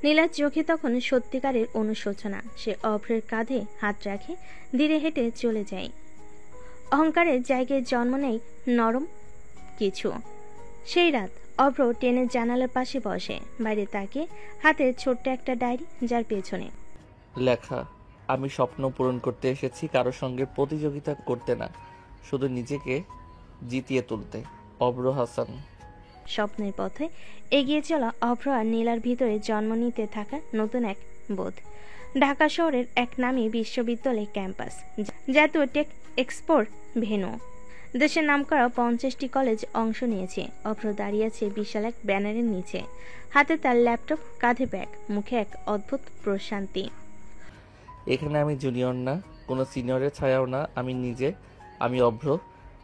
নীলার চোখে তখন সত্যিকারের অনুশোচনা। সে অভ্রের কাঁধে হাত রাখে, ধীরে হেঁটে চলে যায়। অহংকারের জায়গায় জন্ম নেয় নরম কিছু। সেই রাত অভ্র ট্রেনের জানালার পাশে বসে, বাইরে তাকিয়ে, হাতে ছোট্ট একটা ডায়েরি, যার পেছনে লেখা, আমি স্বপ্ন পূরণ করতে এসেছি, কারো সঙ্গে প্রতিযোগিতা করতে না, শুধু নিজেকে জিতিয়ে তুলতে। অভ্র হাসান। স্বপ্নের পথে এগিয়ে চলা অভ্র আর নীলার ভিতরে জন্ম নিতে থাকা নতুন এক বোধ। ঢাকা শহরের এক নামী বিশ্ববিদ্যালয় ক্যাম্পাস, জাতীয় টেক এক্সপোর ভেন্যু। দেশের নামকরা 50টি কলেজ অংশ নিয়েছে। অভ্র দাঁড়িয়ে আছে বিশাল এক ব্যানারের নিচে, হাতে তার ল্যাপটপ, কাঁধে ব্যাগ, মুখে এক অদ্ভুত প্রশান্তি। এখানে আমি জুনিয়র না, কোনো সিনিয়রের ছায়াও না। আমি নিজে, আমি অভ্র।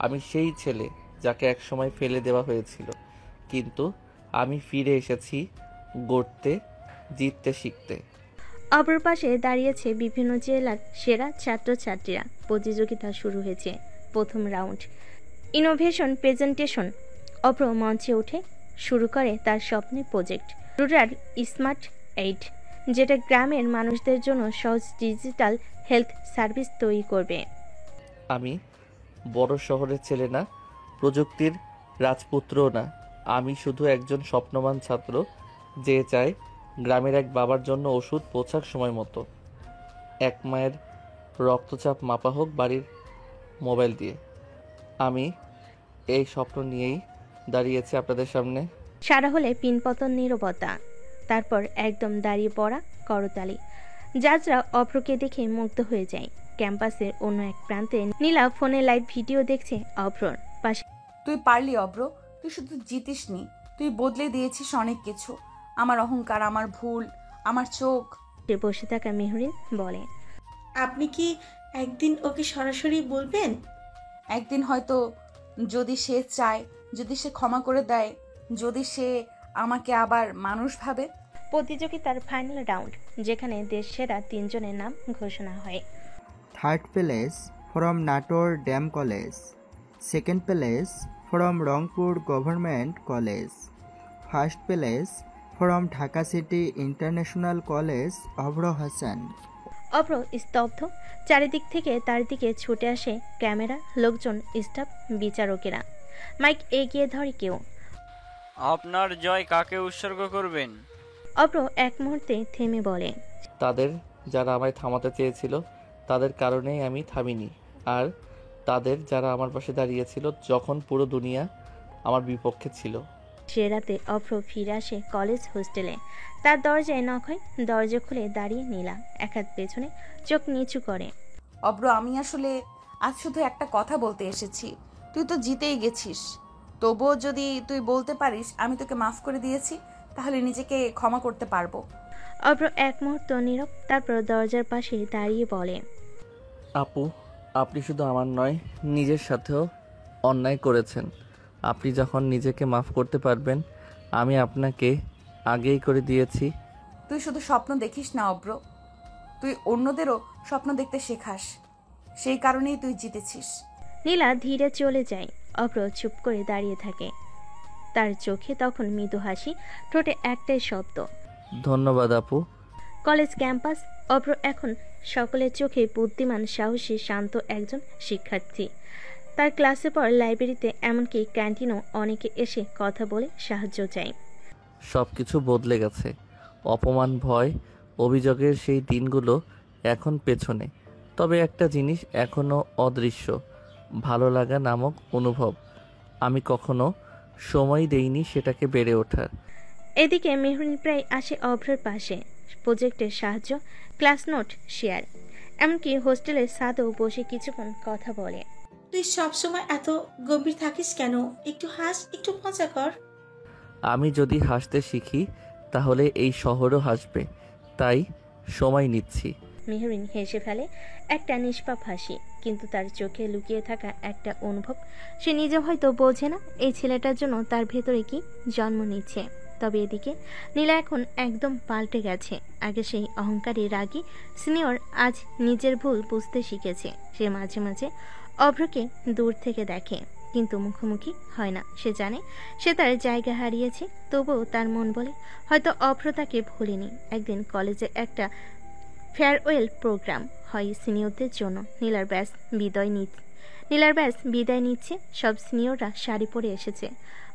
আমি সেই ছেলে যাকে একসময় ফেলে দেওয়া হয়েছিল, কিন্তু আমি ফিরে এসেছি গড়তে, জিততে, শিখতে। অভ্রর পাশে দাঁড়িয়েছে বিভিন্ন জেলার সেরা ছাত্রছাত্রীরা। প্রতিযোগিতা শুরু হয়েছে। প্রথম রাউন্ড, ইনোভেশন প্রেজেন্টেশন। অভ্র মঞ্চে উঠে শুরু করে তার স্বপ্নের প্রজেক্ট, রুরাল স্মার্ট এইড, যেটা গ্রামের মানুষদের জন্য সহজ ডিজিটাল হেলথ সার্ভিস তৈরি করবে। আমি বড় শহরের ছেলে না, প্রযুক্তির রাজপুত্রও না। আমি শুধু একজন স্বপ্নবান ছাত্র, যে চায় গ্রামের এক বাবার জন্য ওষুধ পৌঁছাক সময় মতো, এক মায়ের রক্তচাপ মাপা হোক বাড়ির মোবাইল দিয়ে। আমি এই স্বপ্ন নিয়েই দাঁড়িয়েছি আপনাদের সামনে। সারা হলে পিনপতন, নীরবতা, তারপর একদম দাঁড়িয়ে পড়া করতালি। জাজরা অভ্রকে দেখে মুগ্ধ হয়ে যায়। ক্যাম্পাসের অন্য এক প্রান্তে নীলা ফোনে লাইভ ভিডিও দেখছে অভ্রর পাশে। তুই পারলি অভ্র, তুই শুধু জিতিসনি, তুই বদলে দিয়েছিস অনেক কিছু। আমার অহংকার, আমার ভুল, আমার চোখ। বসে থাকা মেহরিন বলে, আপনি কি একদিন ওকে সরাসরি বলবেন? একদিন হয়তো, যদি সে চায়, যদি সে ক্ষমা করে দেয়, যদি সে আমাকে আবার মানুষ ভাবে। প্রতিযোগিতার ফাইনাল রাউন্ড, যেখানে দেশ সেরা 3 জনের নাম ঘোষণা হয়। Third place from Natore dam college, second place from Rangpur government college, first place from Dhaka city international college Abhra Hasan. Abhra স্তব্ধ। চারিদিক থেকে তার দিকে ছুটে আসে ক্যামেরা, লোকজন, স্টাফ, বিচারকেরা। মাইক এগিয়ে ধরে কেউ। আপনার জয় কাকে উৎসর্গ করবেন? অভ্র এক মুহূর্তে থেমে বলে, তাদের যারা আমায় থামাতে চেয়েছিল, তাদের কারণেই আমি থামিনি। আর তাদের যারা আমার পাশে দাঁড়িয়েছিল যখন পুরো দুনিয়া আমার বিপক্ষে ছিল। সে রাতে অভ্র ফিরে আসে কলেজ হোস্টেলে। তার দরজায় নক হয়। দরজা খুলে দাঁড়িয়ে নীলা, এক হাত পেছনে, চোখ নিচু করে। অভ্র, আমি আসলে আজ শুধু একটা কথা বলতে এসেছি। তুই তো জিতেই গেছিস, তবুও যদি তুই বলতে পারিস আমি তোকে মাফ করে দিয়েছি, তাহলে নিজেকে ক্ষমা করতে পারবো। অভ্র এক মুহূর্ত নীরব, তারপর দরজার পাশে দাঁড়িয়ে বলে, আপু, আপনি শুধু আমার নয়, নিজের সাথেও অন্যায় করেছেন। আপনি যখন নিজেকে মাফ করতে পারবেন, আমি আপনাকে আগেই করে দিয়েছি। তুই শুধু স্বপ্ন দেখিস না অভ্র, তুই অন্যদেরও স্বপ্ন দেখতে শেখাস, সেই কারণেই তুই জিতেছিস। নীলা ধীরে চলে যায়। অভ্র চুপ করে দাঁড়িয়ে থাকে, তার চোখে তখন মৃদু হাসি, ঠোঁটে একটাই শব্দ, ধন্যবাদ আপু। College campus. অভ্র এখন সকলের চোখে বুদ্ধিমান, সাহসী, শান্ত একজন শিক্ষার্থী। তার ক্লাসে পর লাইব্রেরিতে, এমনকি ক্যান্টিনও অনেকে এসে কথা বলে সাহায্য চায়। সব কিছু বদলে গেছে। অপমান, ভয়, অভিযোগের সেই দিনগুলো এখন পেছনে। তবে একটা জিনিস এখনও অদৃশ্য, ভালো লাগা নামক অনুভব। আমি কখনো সময় দেইনি সেটাকে বেড়ে ওঠার। এদিকে মেহরিন প্রায় আসে অভ্রের পাশে, প্রজেক্টের সাহায্য, ক্লাস নোট শেয়ার, এমনকি হোস্টেলের ছাদেও বসে কিছুক্ষণ কথা বলে। তুই সবসময় এত গম্ভীর থাকিস কেন? একটু হাস, একটু মজা কর। আমি যদি হাসতে শিখি তাহলে এই শহরও হাসবে, তাই সময় নিচ্ছি। মেহরিন হেসে ফেলে, একটা নিষ্পাপ হাসি, কিন্তু তার চোখে লুকিয়ে থাকা একটা অনুভব সে নিজে হয়তো বোঝে না এই ছেলেটার জন্য তার ভেতরে কি জন্ম নিচ্ছে। তবে এদিকে নীলা এখন একদম পাল্টে গেছে। আগে সেই অহংকারী রাগী সিনিয়র আজ নিজের ভুল বুঝতে শিখেছে। সে মাঝে মাঝে অভ্রকে দূর থেকে দেখে, কিন্তু মুখোমুখি হয় না। সে জানে সে তার জায়গা হারিয়েছে, তবুও তার মন বলে হয়তো অভ্র তাকে ভুলেনি। একদিন কলেজে একটা ফেয়ারওয়েল প্রোগ্রাম হয় সিনিয়রদের জন্য। নীলার ব্যাস বিদায় নিচ্ছে। সব সিনিয়ররা শাড়ি পরে এসেছে।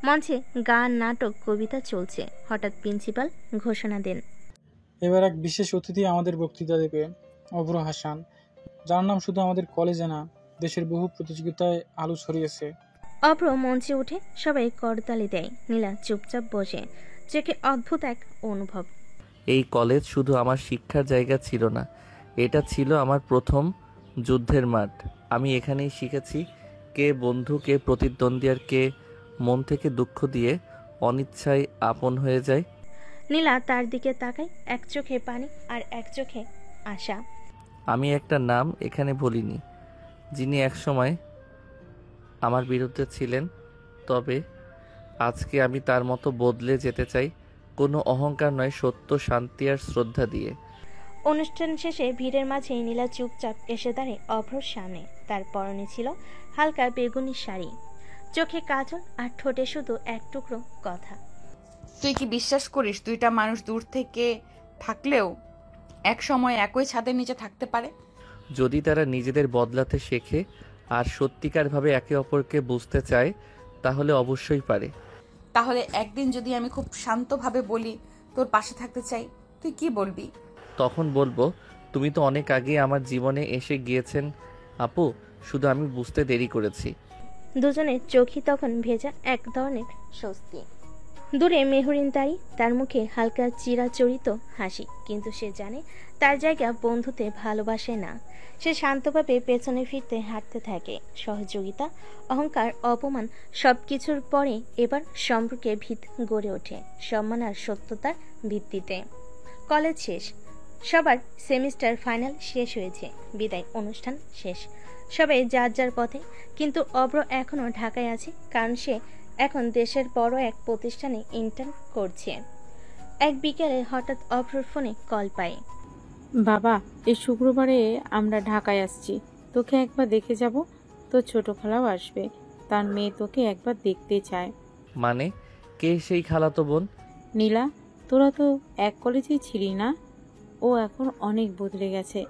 মঞ্চে গান, নাটক, কবিতা চলছে। হঠাৎ প্রিন্সিপাল ঘোষণা দেন, এবার এক বিশেষ অতিথি আমাদের বক্তৃতা দেবে, অভ্র হাসান, যার নাম শুধু আমাদের কলেজে না, দেশের বহু প্রতিযোগিতায় আলো ছড়িয়েছে। অভ্র মঞ্চে উঠে সবাই করতালি দেয়। নীলা চুপচাপ বসে, চোখে অদ্ভুত এক অনুভব। এই কলেজ শুধু আমার শিক্ষার জায়গা ছিল না, এটা ছিল আমার প্রথম যুদ্ধের মাঠ। আমি এখানেই শিখেছি কে বন্ধু, কে প্রতিদ্বন্দ্বী, আর কে মন থেকে দুঃখ দিয়ে অনিচ্ছায় আপন হয়ে যায়। নীলা তার দিকে তাকায়, এক চোখে পানি আর এক চোখে আশা। আমি একটা নাম এখানে বলিনি, যিনি একসময় আমার বিরুদ্ধে ছিলেন, তবে আজকে আমি তার মতো বদলে যেতে চাই। কোনো অহংকার নয়, সত্য, শান্তি আর শ্রদ্ধা দিয়ে। অনুষ্ঠান শেষে ভিড়ের মাঝে নীলা চুপচাপ এসে দাঁড়ে অভ্রর সামনে। তার পরনে ছিল হালকা বেগুনি শাড়ি, চোখে কাজল আর ঠোঁটে শুধু এক টুকরো কথা। তুই কি বিশ্বাস করিস দুইটা মানুষ দূর থেকে থাকলেও এক সময় একই ছাদের নিচে থাকতে পারে? যদি তারা নিজেদের বদলাতে শেখে আর সত্যিকারভাবে একে অপরকে বুঝতে চায়, তাহলে অবশ্যই পারে। তাহলে একদিন যদি আমি খুব শান্তভাবে বলি তোর পাশে থাকতে চাই, তুই কি বলবি? তখন বলবো, তুমি তো অনেক আগে আমার জীবনে এসে গিয়েছেন আপু, শুধু আমি বুঝতে দেরি করেছি। দুজনের চোখই তখন ভেজা, এক ধরনের স্বস্তি। দূরে মেহরিন দাঁড়ি, তার মুখে হালকা চিরাচরিত হাসি, কিন্তু সে জানে তার জায়গা বন্ধুতে, ভালোবাসে না। সে শান্তভাবে পেছনে ফিরতে হাঁটতে থাকে। সহযোগিতা, অহংকার, অপমান সবকিছুর পরে এবার সম্পর্কে ভিত গড়ে ওঠে, সম্মান আর সত্যতার ভিত্তিতে। কলেজ শেষ, সবার সেমিস্টার ফাইনাল শেষ হয়েছে, বিদায় অনুষ্ঠান শেষ, সবাই যার যার পথে। কিন্তু অভ্র এখনও ঢাকায় আছে, কারণ সে এখন দেশের বড় এক প্রতিষ্ঠানে ইন্টার্ন করছে। এক বিকেলে হঠাৎ অভ্রর ফোনে কল পায়। বাবা, এই শুক্রবারে আমরা ঢাকায় আসছি, তোকে একবার দেখে যাব। তোর ছোট খালাও আসবে, তার মেয়ে তোকে একবার দেখতে চায়। মানে, কে সেই খালাতো বোন? নীলা, তোরা তো এক কলেজেই ছিলি না? ও এখন অনেক বদলে গেছে,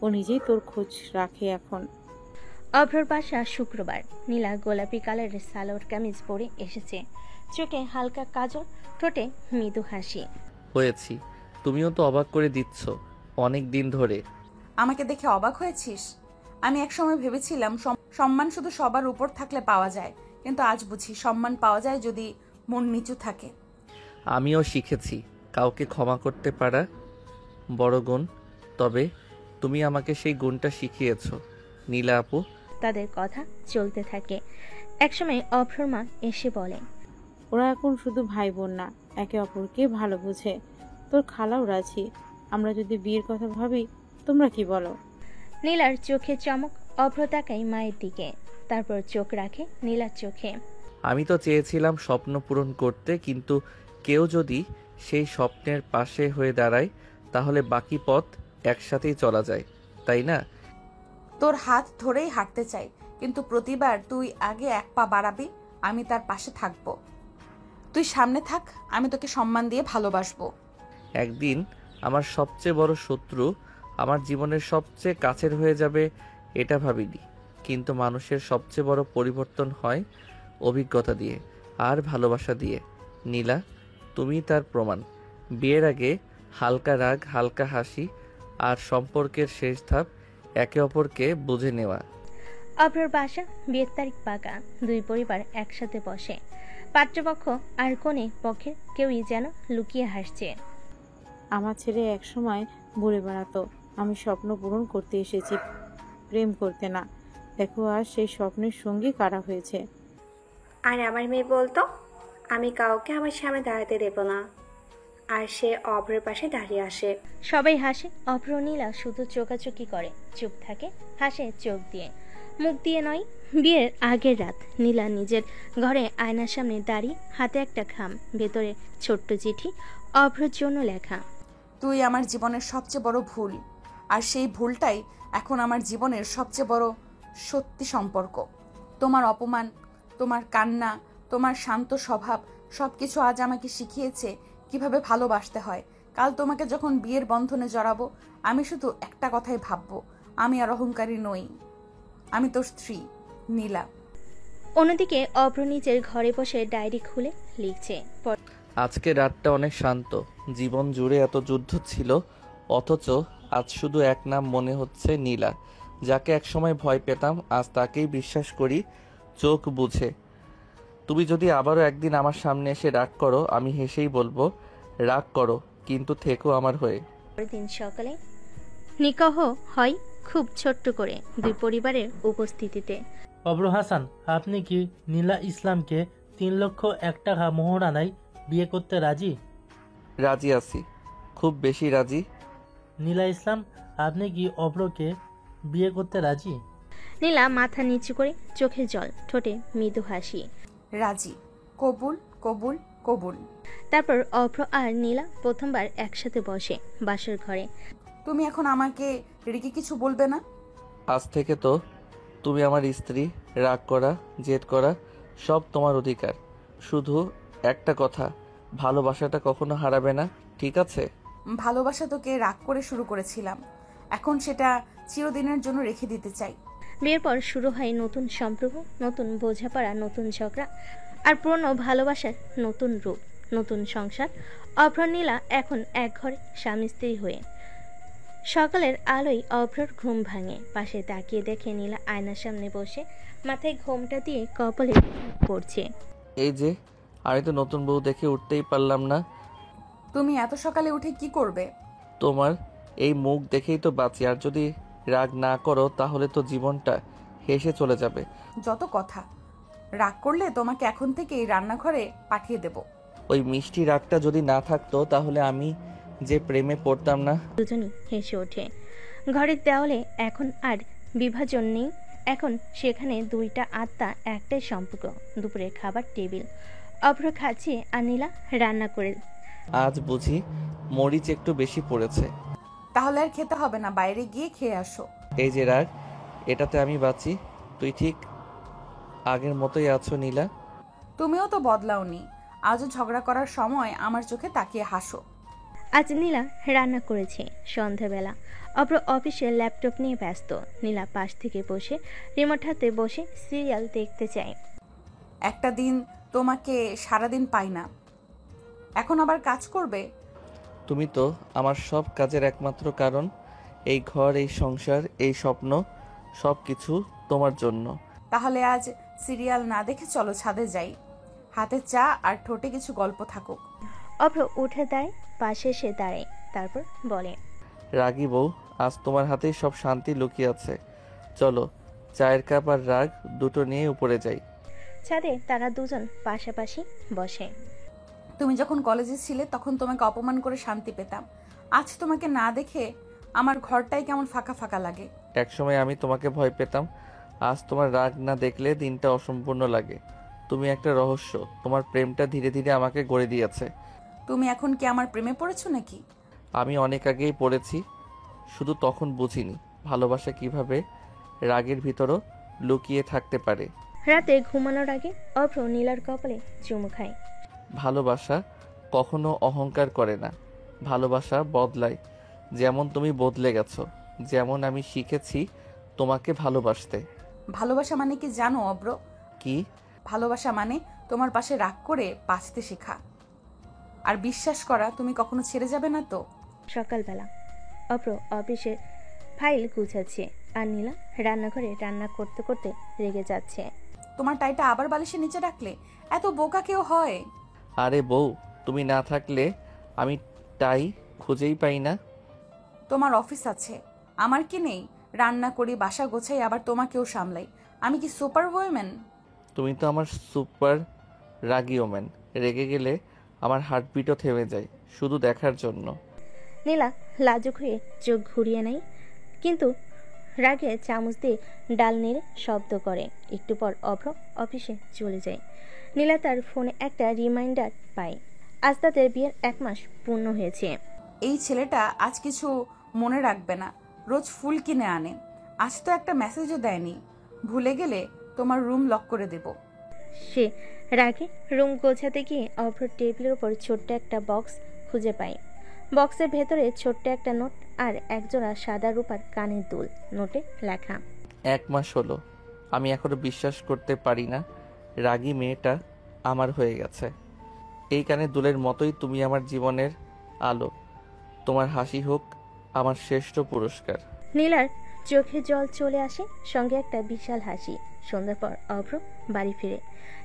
ও নিজেই তোর খোঁজ রাখে এখন। অভ্রর বাসা শুক্রবার। নীলা গোলাপি কালারের সালোয়ার কামিজ পরে এসেছে, চোখে হালকা কাজল, ঠোঁটে মৃদু হাসি। হয়েছি, তুমিও তো অবাক করে দিচ্ছ অনেক দিন ধরে। আমাকে দেখে অবাক হয়েছিস? আমি একসময় ভেবেছিলাম সম্মান শুধু সবার উপর থাকলে পাওয়া যায়, কিন্তু আজ বুঝি সম্মান পাওয়া যায় যদি মন নিচু থাকে। আমিও শিখেছি কাউকে ক্ষমা করতে পারা বড় গুণ, তবে তুমি আমাকে সেই গুণটা শিখিয়েছো নীলা আপু। তাদের কথা চলতে থাকে। একসময় অভ্রর মা এসে বলে, ওরা এখন শুধু ভাই বোন না, একে অপরকে ভালো বুঝে। তোর খালাও রাজি। আমরা যদি বিয়ের কথা ভাবি, তোমরা কি বলো? নীলার চোখে চমক। অভ্র তাকায় মায়ের দিকে, তারপর চোখ রাখে নীলার চোখে। আমি তো চেয়েছিলাম স্বপ্ন পূরণ করতে, কিন্তু কেউ যদি সেই স্বপ্নের পাশে হয়ে দাঁড়ায় তাহলে বাকি পথ একসাথেই চলা যায়, তাই না? তোর হাত ধরেই হাঁটতে চাই, কিন্তু প্রতিবার তুই আগে এক পা বাড়াবি, আমি তার পাশে থাকব। তুই সামনে থাক, আমি তোকে সম্মান দিয়ে ভালোবাসবো। একদিন আমার সবচেয়ে বড় শত্রু আমার জীবনের সবচেয়ে কাছের হয়ে যাবে এটা ভাবিনি, কিন্তু মানুষের সবচেয়ে বড় পরিবর্তন হয় অভিজ্ঞতা দিয়ে আর ভালোবাসা দিয়ে। নীলা, তুমি তার প্রমাণ। বিয়ের আগে হালকা রাগ, হালকা হাসি, আর সম্পর্কের শেষ ধাপ একে অপরকে বুঝে নেওয়া। অভ্রর বাসা, বিয়ের তারিখ পাকা। দুই পরিবার একসাথে বসে। পাত্রপক্ষ আর কনে পক্ষের কেউই যেন লুকিয়ে হাসছে। আমার ছেলে একসময় বলে বেড়াতো, আমি স্বপ্ন পূরণ করতে এসেছি, প্রেম করতে না। দেখো আর সেই স্বপ্নের সঙ্গী কারা হয়েছে। আর আমার মেয়ে বলতো, আমি কাউকে আমার সামনে দাঁড়াতে দেব না, আর সে অভ্রের পাশে দাঁড়িয়ে আসে। সবাই হাসে। অভ্র নীলা শুধু চোখাচোখি করে, চুপ থাকে, হাসে চোখ দিয়ে, মুখ দিয়ে নয়। বিয়ের আগের রাত নীলা নিজের ঘরে আয়নার সামনে দাঁড়িয়ে, হাতে একটা খাম, ভেতরে ছোট্ট চিঠি, অভ্রর জন্য লেখা। তুই আমার জীবনের সবচেয়ে বড় ভুল, আর সেই ভুলটাই এখন আমার জীবনের সবচেয়ে বড় সত্যি সম্পর্ক। তোমার অপমান, তোমার কান্না, তোমার শান্ত স্বভাব সবকিছু আজ আমাকে শিখিয়েছে কিভাবে ভালোবাসতে হয়। কাল তোমাকে যখন বিয়ের বন্ধনে জড়াবো, আমি শুধু একটা কথাই ভাববো, আমি আর অহংকারী নই, আমি তোর স্ত্রী নীলা। অন্যদিকে অভ্র নিজের ঘরে বসে ডায়েরি খুলে লিখছে। আজকে রাতটা অনেক শান্ত। জীবন জুড়ে এত যুদ্ধ ছিল, অথচ আজ শুধু এক নাম মনে হচ্ছে, নীলা। যাকে একসময় ভয় পেতাম, আজ তাকেই বিশ্বাস করি চোখ বুঝে। তুমি যদি আবারও একদিন আমার সামনে এসে রাগ করো, আমি হেসেই বলবো, রাগ করো, কিন্তু থেকো আমার হয়ে। দিন সকালে নিকাহ হয় খুব ছোট্ট করে, দুই পরিবারের উপস্থিতিতে। অভ্র হাসান, আপনি কি নীলা ইসলামকে 3,01,000 টাকা মোহরানায় বিয়ে করতে রাজি? রাজি আছি, খুব বেশি রাজি। নীলা ইসলাম, আপনি কি অভ্রকে বিয়ে করতে রাজি? নীলা মাথা নিচু করে, চোখে জল, ঠোঁটে মৃদু হাসি। রাজি, কবুল কবুল কবুল। তারপর অভ্র আর নীলা প্রথমবার একসাথে বসে বাসর ঘরে। তুমি এখন আমাকে রেগে কিছু বলবে না? আজ থেকে তো তুমি আমার স্ত্রী। রাগ করা, জেদ করা সব তোমার অধিকার। শুধু একটা কথা, ভালোবাসাটা কখনো হারাবে না, ঠিক আছে? ভালোবাসা তোকে রাগ করে শুরু করেছিলাম, এখন সেটা চিরদিনের জন্য রেখে দিতে চাই। বিয়ের পর শুরু হয় নতুন সম্পর্ক, নতুন বোঝাপড়া, নতুন ঝগড়া, আর পুরনো ভালোবাসার নতুন রূপ, নতুন সংসার। অভ্র নীলা এখন এক ঘরে স্বামী স্ত্রী হয়ে। সকালের আলোয় অভ্রর ঘুম ভাঙে। পাশে তাকিয়ে দেখে নীলা আয়নার সামনে বসে মাথায় ঘোমটা দিয়ে কপালে পড়ছে। এই যে, আমি তো নতুন বউ দেখে উঠতেই পারলাম না। তুমি এত সকালে উঠে কি করবে? তোমার এই মুখ দেখেই তো বাঁচি, আর যদি রাগ না করো তাহলে তো জীবনটা হেসে চলে যাবে। যত কথা, রাগ করলে তোমাকে এখন থেকেই রান্নাঘরে পাঠিয়ে দেব। ওই মিষ্টি রাগটা যদি না থাকতো তাহলে আমি যে প্রেমে পড়তাম না। দুজনই হেসে ওঠে। ঘরের দেওয়ালে এখন আর বিভাজন নেই, এখন সেখানে দুইটা আত্মা, একটাই সম্পর্ক। দুপুরের খাবার টেবিল, অভ্র খাচ্ছে আর নীলা রান্না করে। আজ বুঝি মরিচ একটু বেশি পড়েছে। তাহলে আর খেতে হবে না, বাইরে গিয়ে খেয়ে আসো। এই যে রাগ, এটাতে আমি বাঁচি। তুই ঠিক আগের মতোই আছো নীলা। তুমিও তো বদলাওনি, আজও ঝগড়া করার সময় আমার চোখে তাকিয়ে হাসো। আজ নীলা রান্না করেছে। সন্ধ্যাবেলা অভ্র অফিসে ল্যাপটপ নিয়ে ব্যস্ত। নীলা পাশ থেকে বসে রিমোট হাতে বসে সিরিয়াল দেখতে চায়। একটা দিন তোমাকে সারাদিন পাই না, এখন আবার কাজ করবে? তুমি তো আমার সব কাজের একমাত্র কারণ। এই ঘর, এই সংসার, এই স্বপ্ন, সব কিছু তোমার জন্য। তাহলে আজ সিরিয়াল না দেখে চলো ছাদে যাই, হাতে চা আর ঠোঁটে কিছু গল্প থাকুক। অভ্র উঠে দাঁড়ায়, পাশে এসে দাঁড়ায়, তারপর বলে, রাগী বউ, আজ তোমার হাতেই সব শান্তি লুকিয়ে আছে। চলো চায়ের কাপ আর রাগ দুটো নিয়ে উপরে যাই। ছাদে তারা দুজন পাশাপাশি বসে। তুমি যখন কলেজে ছিলে তখন তোমাকে অপমান করে শান্তি পেতাম। আজ তোমাকে না দেখে আমার ঘরটাই কেমন ফাঁকা ফাঁকা লাগে। একসময় আমি তোমাকে ভয় পেতাম, আজ তোমার রাগ না দেখলে দিনটা অসম্পূর্ণ লাগে। তুমি একটা রহস্য, তোমার প্রেমটা ধীরে ধীরে আমাকে গড়ে দিয়েছে। তুমি এখন কি আমার প্রেমে পড়েছো নাকি? আমি অনেক আগেই পড়েছি, শুধু তখন বুঝিনি ভালোবাসা কিভাবে রাগের ভিতরও লুকিয়ে থাকতে পারে। রাতে ঘুমানোর আগে অভ্র নীলার কপালে চুমু খায়। ভালোবাসা কখনো অহংকার করে না, ভালোবাসা বদলায়। যেমন তুমি বদলে গেছো, যেমন আমি শিখেছি তোমাকে ভালোবাসতে। ভালোবাসা মানে কি জানো অব্র? কি? ভালোবাসা মানে তোমার পাশে রাগ করে বাঁচতে শেখা, আর বিশ্বাস করা তুমি কখনো ছেড়ে যাবে না তো। সকালবেলা অভ্র অফিসে ফাইল গুছাচ্ছে আর নীলা রান্নাঘরে রান্না করতে করতে রেগে যাচ্ছে। তোমার টাইটা আবার বালিশের নিচে রাখলে? এত বোকা কেউ হয়? আরে বউ, তুমি না থাকলে আমি টাই খুঁজেই পাই না। তোমার অফিস আছে, আমার কি নেই? রান্না করি, বাসা গোছাই, আবার তোমাকেও সামলাই। আমি কি সুপার ওমেন? তুমি তো আমার সুপার রাগী ওম্যান। রেগে গেলে আমার হার্টবিটও থেমে যায় শুধু দেখার জন্য। নীলা লাজুক হয়ে চোখ ঘুরিয়ে নেয়, কিন্তু রাগে চামচ দিয়ে ডাল নেড়ে শব্দ করে। একটু পর অভ্র অফিসে চলে যায়। নীলা তার ফোনে একটা রিমাইন্ডার পায়, আজ তাদের বিয়ের 1 মাস পূর্ণ হয়েছে। এই ছেলেটা আজ কিছু মনে রাখবে না, রোজ ফুল কিনে আনে। আজ তো একটা মেসেজও দেয়নি। ভুলে গেলে তোমার রুম লক করে দেব। সে রাগে রুম গোছাতে গিয়ে অভ্র টেবিলের উপর ছোট্ট একটা বক্স খুঁজে পায়। বক্সের ভেতরে ছোট্ট একটা নোট আর একজোড়া সাদা রূপার কানের দুল। নোটে লেখা, 1 মাস হলো, আমি এখনো বিশ্বাস করতে পারি না রাগী মেয়েটা আমার হয়ে গেছে। এই কানের দুলের মতোই তুমি আমার জীবনের আলো। তোমার হাসি হোক আমার শ্রেষ্ঠ পুরস্কার। নীলার চোখে জল চলে আসে, সঙ্গে একটা বিশাল হাসি। সন্ধ্যার পর অভ্র বাড়ি ফিরে।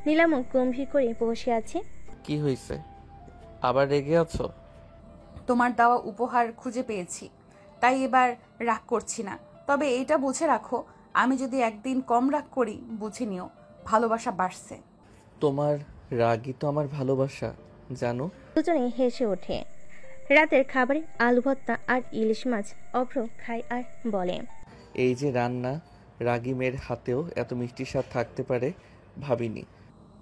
নীলা মুখ গম্ভীর করে বসে আছে। কি হয়েছে, আবার রেগে আছো? তোমার দেওয়া উপহার খুঁজে পেয়েছি, তাই এবার রাগ করছি না। তবে এইটা বুঝে রাখো, আমি যদি একদিন কম রাগ করি বুঝে নিও ভালোবাসা বাড়ছে। তোমার রাগই তো আমার ভালোবাসা, জানো। দুজনেই হেসে ওঠে। রাতের খাবারে আলু ভর্তা আর ইলিশ মাছ অভ্র খায় আর বলে, এই যে রান্না, রাগী মেয়ের হাতেও এত মিষ্টি স্বাদ থাকতে পারে ভাবিনি।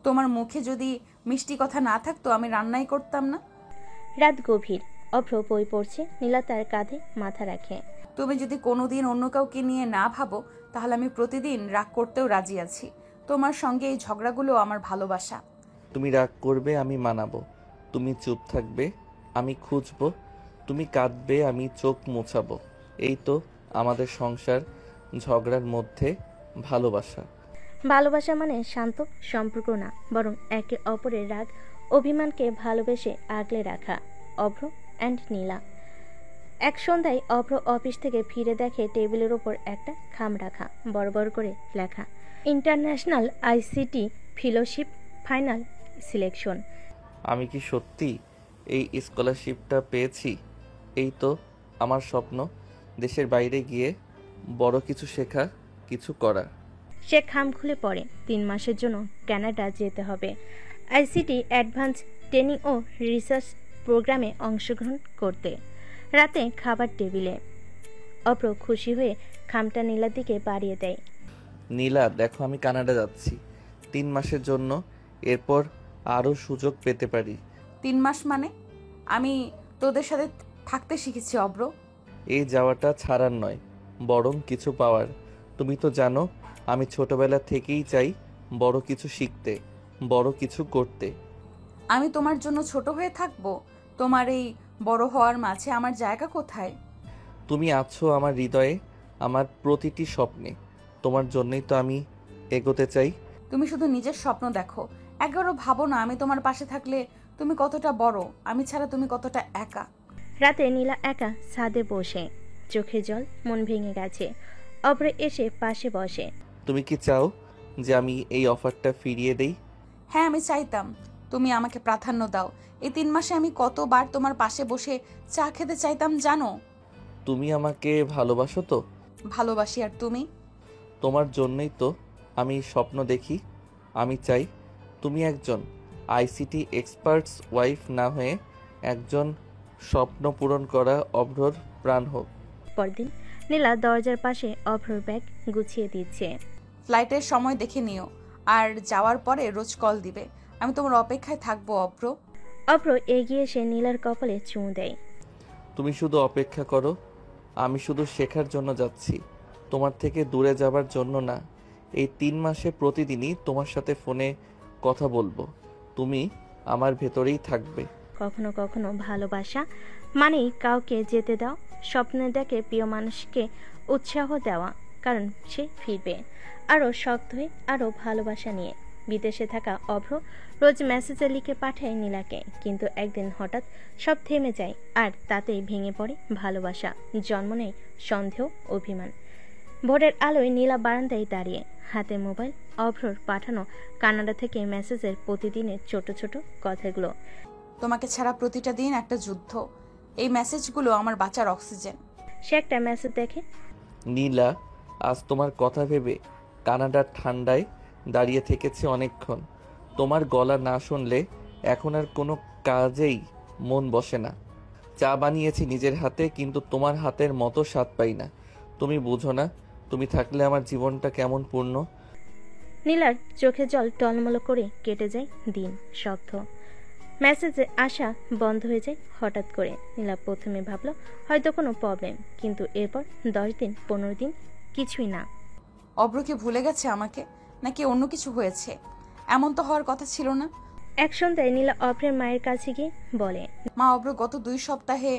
তোমার মুখে যদি মিষ্টি কথা না থাকতো আমি রান্নাই করতাম না। রাত গভীর, অভ্র বই পড়ছে, নীলা তার কাঁধে মাথা রাখে। তুমি যদি কোনোদিন অন্য কাউকে নিয়ে না ভাবো তাহলে আমি প্রতিদিন রাগ করতেও রাজি আছি। তোমার সঙ্গে এই ঝগড়াগুলো আমার ভালোবাসা। তুমি রাগ করবে আমি মানাবো, তুমি চুপ থাকবে আমি খুঁজবো, তুমি কাঁদবে আমি চোখ মোছাবো। এই তো আমাদের সংসার, ঝগড়ার মধ্যে ভালোবাসা। ভালোবাসা মানে শান্ত সম্পর্ক না, বরং একে অপরের রাগ অভিমানকে ভালোবেসে আগলে রাখা। অভ্র অ্যান্ড নীলা। এক সন্ধ্যায় অভ্র অফিস থেকে ফিরে দেখে টেবিলের ওপর একটা খাম রাখা, বড় বড় করে লেখা, international ICT fellowship final selection. আমি কি সত্যি এই স্কলারশিপটা পেয়েছি? এই তো আমার স্বপ্ন, দেশের বাইরে গিয়ে বড় কিছু শেখা, কিছু করা। সে খাম খুলে পড়ে। 3 মাসের জন্য কানাডা যেতে হবে আইসিটি অ্যাডভান্স ট্রেনিং ও রিসার্চ প্রোগ্রামে অংশগ্রহণ করতে। রাতে খাবার টেবিলে অভ্র খুশি হয়ে খামটা নীলার দিকে বাড়িয়ে দেয়। নীলা দেখো, আমি কানাডা যাচ্ছি 3 মাসের জন্য, এরপর আরও সুযোগ পেতে পারি। 3 মাস মানে? আমি তোদের সাথে থাকতে শিখেছি অব্র। এই যাওয়াটা ছাড়ার নয়, বরং কিছু পাওয়ার। তুমি তো জানো আমি ছোটবেলা থেকেই চাই বড় কিছু শিখতে, বড় কিছু করতে। আমি তোমার জন্য ছোট হয়ে থাকবো? তোমার এই বড় হওয়ার মাঝে আমার জায়গা কোথায়? তুমি আছো আমার হৃদয়ে, আমার প্রতিটি স্বপ্নে। তোমার জন্যই তো আমি এগোতে চাই। তুমি শুধু নিজের স্বপ্ন দেখো, একবারও ভাবো না আমি তোমার পাশে থাকলে তুমি কতটা বড়, আমি ছাড়া তুমি কতটা একা। রাতে নীলা একা ছাদে বসে, চোখে জল, মন ভেঙে গেছে। অভ্র এসে পাশে বসে। তুমি কি চাও যে আমি এই অফারটা ফিরিয়ে দেই? হ্যাঁ, আমি চাইতাম তুমি আমাকে প্রাধান্য দাও। এই 3 মাসে আমি কতবার তোমার পাশে বসে চা খেতে চাইতাম জানো। তুমি আমাকে ভালোবাসো তো? ভালোবাসি। আর তুমি? তোমার জন্যই তো আমি স্বপ্ন দেখি, আমি চাই তুমি একজন আইসিটি এক্সপার্টস ওয়াইফ না হয়ে একজন স্বপ্ন পূরণ করা অভ্রর প্রাণ হোক। পরদিন নীলা দরজার পাশে অভ্রর ব্যাগ গুছিয়ে দিচ্ছে। ফ্লাইটের সময় দেখে নিও, আর যাওয়ার পরে রোজ কল দিবে। আমি তোমার অপেক্ষায় থাকবো অভ্র। অভ্র এগিয়ে এসে নীলার কপালে চুমু দেয়। তুমি শুধু অপেক্ষা করো, আমি শুধু শেখার জন্য যাচ্ছি, তোমার থেকে দূরে যাবার জন্য না। এই 3 মাসে প্রতিদিনই তোমার সাথে ফোনে কথা বলবো, তুমি আমার ভেতরেই থাকবে। কখনো কখনো ভালোবাসা মানেই কাউকে যেতে দাও, স্বপ্নে দেখে প্রিয় মানুষকে উৎসাহ দেওয়া, কারণ সে ফিরবে আরও শক্ত হয়ে, আরও ভালোবাসা নিয়ে। বিদেশে থাকা অভ্র রোজ মেসেজে লিখে পাঠায় নীলাকে, কিন্তু একদিন হঠাৎ সব থেমে যায়, আর তাতেই ভেঙে পড়ে ভালোবাসা, জন্ম নেয় সন্দেহ, অভিমান। ভোরের আলোয় নীলা বারান্দায় দাঁড়িয়ে, হাতে মোবাইল, অভ্রর পাঠানো কানাডা থেকে মেসেজের প্রতিদিনের ছোট ছোট কথাগুলো। তোমাকে ছাড়া প্রতিটা দিন একটা যুদ্ধ, এই মেসেজগুলো আমার বাঁচার অক্সিজেন। সে একটা মেসেজ দেখে। নীলা, আজ তোমার কথা ভেবে কানাডার ঠান্ডায় দাঁড়িয়ে থেকেছে অনেকক্ষণ। তোমার গলা না শুনলে এখন আর কোনো কাজেই মন বসে না। চা বানিয়েছি নিজের হাতে, কিন্তু তোমার হাতের মতো স্বাদ পাই না। তুমি বুঝো না, তুমি থাকলে আমার জীবনটা কেমন পূর্ণ। নীলার চোখে জল টলমল করে কেটে যায় দিন, শব্দ মেসেজে আসা বন্ধ হয়ে যায় হঠাৎ করে। নীলা প্রথমে ভাবল হয়তো কোনো প্রবলেম, কিন্তু এরপর 10 দিন 15 দিন কিছুই না। অভ্র কি ভুলে গেছে আমাকে, নাকি অন্য কিছু হয়েছে? এমন তো হওয়ার কথা ছিল না। এক সন্ধ্যায় নীলা অভ্রের মায়ের কাছে গিয়ে বলে, মা, অভ্র গত 2 সপ্তাহে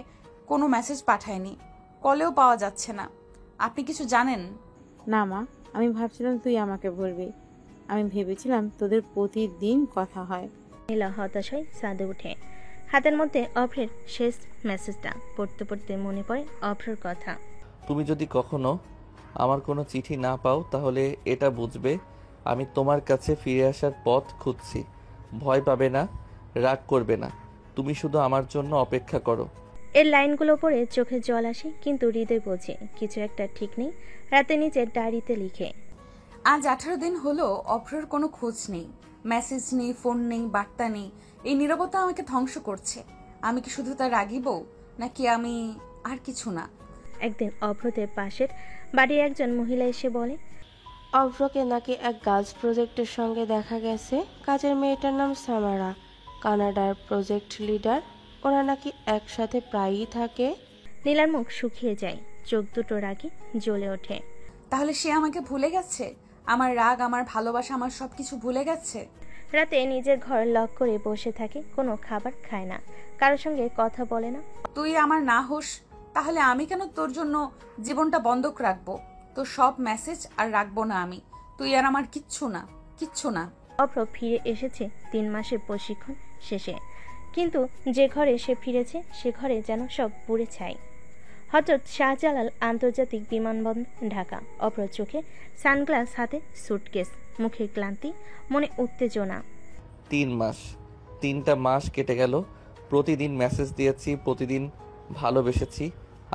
কোনো মেসেজ পাঠায়নি, কলেও পাওয়া যাচ্ছে না। আপনি কিছু জানেন? না মা, আমি ভাবছিলাম তুই আমাকে বলবি। আমি ভেবেছিলাম তোদের প্রতিদিন কথা হয়। নীলা হতাশ হয়ে ছাদে উঠে। হাতের মধ্যে অভ্রের শেষ মেসেজটা পড়তে পড়তে মনে পড়ে অভ্রের কথা। তুমি যদি কখনো আমার কোনো চিঠি না পাও, তাহলে এটা বুঝবে আমি তোমার কাছে ফিরে আসার পথ খুঁজছি। ভয় পাবে না, রাগ করবে না, তুমি শুধু আমার জন্য অপেক্ষা করো। এর লাইনগুলো পড়ে চোখে জল আসে, কিন্তু হৃদয় বোঝে কিছু একটা ঠিক নেই। রাতে নিজের ডায়েরিতে লিখে, আজ 18 দিন হলো অভ্রর কোনো খোঁজ নেই, মেসেজ নেই, ফোন নেই, বার্তা নেই। এই নীরবতা আমাকে ধ্বংস করছে। আমি কি শুধু তার রাগী বউ, নাকি আমি আর কিছু না? একদিন অভ্রদের পাশের বাড়ির একজন মহিলা এসে বলে, অভ্রকে নাকি এক গার্লস প্রজেক্টের সঙ্গে দেখা গেছে। কাজের মেয়েটার নাম সামারা, কানাডার প্রজেক্ট লিডার। ওরা নাকি একসাথে প্রায়ই থাকে। নীলার মুখ শুকিয়ে যায়, চোখ দুটো রাগে জ্বলে ওঠে। তাহলে সে আমাকে ভুলে গেছে? আমার রাগ, আমার ভালোবাসা, আমার সবকিছু ভুলে গেছে? রাতে নিজের ঘর লক করে বসে থাকে, কোনো খাবার খায় না, কারোর সঙ্গে কথা বলে না। তুই আমার না হোস, তাহলে আমি কেন তোর জন্য জীবনটা বন্ধক রাখবো? তোর সব মেসেজ আর রাখবো না আমি। তুই আর আমার কিচ্ছু না, কিচ্ছু না। অভ্র ফিরে এসেছে 3 মাসের প্রশিক্ষণ শেষে, কিন্তু যে ঘরে সে ফিরেছে সে ঘরে যেন সব পুড়ে ছাই। হযরত শাহজালাল আন্তর্জাতিক বিমানবন্দর, ঢাকা। অভ্র চোখে সানগ্লাস, হাতে সুটকেস, মুখে ক্লান্তি, মনে উত্তেজনা। 3 মাস, 3টা মাস কেটে গেল। প্রতিদিন মেসেজ দিয়েছি, প্রতিদিন ভালোবেসেছি।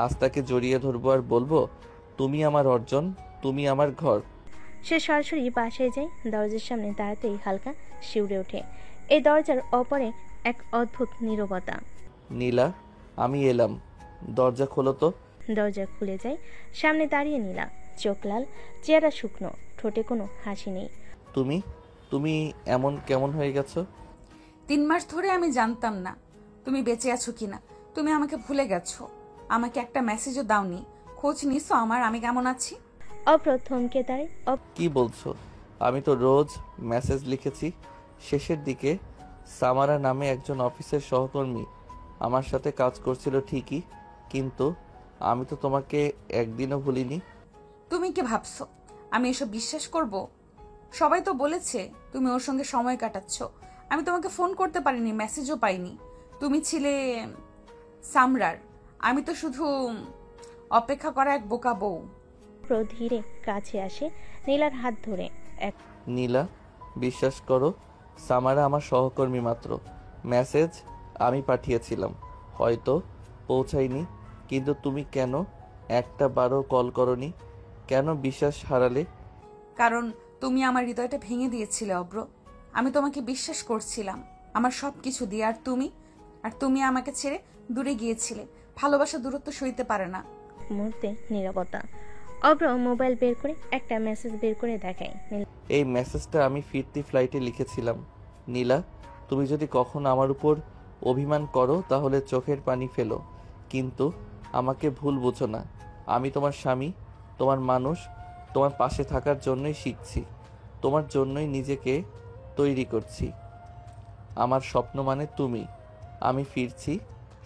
আজ তাকে জড়িয়ে ধরবো আর বলবো, তুমি আমার অর্জন, তুমি আমার ঘর। সে সরাসরি বাসায় যায়। দরজার সামনে দাঁড়াতেই হালকা শিউরে ওঠে। এই দরজার অপরে এক অদ্ভুত নীরবতা। নীলা, আমি এলাম, দরজা খোলো তো। দরজা খুলে যায়। সামনে দাঁড়িয়ে নীলা, চোখ লাল, চেহারা শুকনো, ঠোঁটে কোনো হাসি নেই। তুমি তুমি এমন কেমন হয়ে গেছো? 3 মাস ধরে আমি জানতাম না তুমি বেঁচে আছো কিনা। তুমি আমাকে ভুলে গেছো, আমাকে একটা মেসেজও দাওনি, খোঁজ নিছো আমার আমি কেমন আছি। অভ্র থমকে দাঁড়ায়। কি বলছো? আমি তো রোজ মেসেজ লিখেছি। শেষের দিকে সামারা নামে একজন অফিসের সহকর্মী আমার সাথে কাজ করছিল ঠিকই, কিন্তু আমি তো তোমাকে একদিনও ভুলিনি। তুমি কি ভাবছো আমি এসব বিশ্বাস করব? সবাই তো বলেছে তুমি ওর সঙ্গে সময় কাটাচ্ছ। আমি তোমাকে ফোন করতে পারিনি, মেসেজও পাইনি। তুমি ছিলে সামরার, আমি তো শুধু অপেক্ষা করা এক বোকা বউ। ধীরে কাছে আসে, নীলার হাত ধরে। নীলা, বিশ্বাস করো, সামারা আমার সহকর্মী মাত্র। মেসেজ আমি পাঠিয়েছিলাম, হয়তো পৌঁছায়নি, কিন্তু তুমি কেন একটা বারও কল করনি? কেন বিশ্বাস হারালে? কারণ তুমি আমার হৃদয়টা ভেঙে দিয়েছিলে অব্র। আমি তোমাকে বিশ্বাস করছিলাম আমার সব কিছু দিয়ে, আর তুমি আমাকে ছেড়ে দূরে গিয়েছিলে। ভালোবাসা দূরত্ব সইতে পারে না। মুহূর্তে নীরবতা। অব্র মোবাইল বের করে একটা মেসেজ বের করে দেখায়। এই মেসেজটা আমি ফিরতি ফ্লাইটে লিখেছিলাম। নীলা, তুমি যদি কখনো আমার উপর অভিমান করো তাহলে চোখের পানি ফেলো, কিন্তু আমাকে ভুল বোঝো না। আমি তোমার স্বামী, তোমার মানুষ, তোমার পাশে থাকার জন্যই শিখছি, তোমার জন্যই নিজেকে তৈরি করছি। আমার স্বপ্ন মানে তুমি। আমি ফিরছি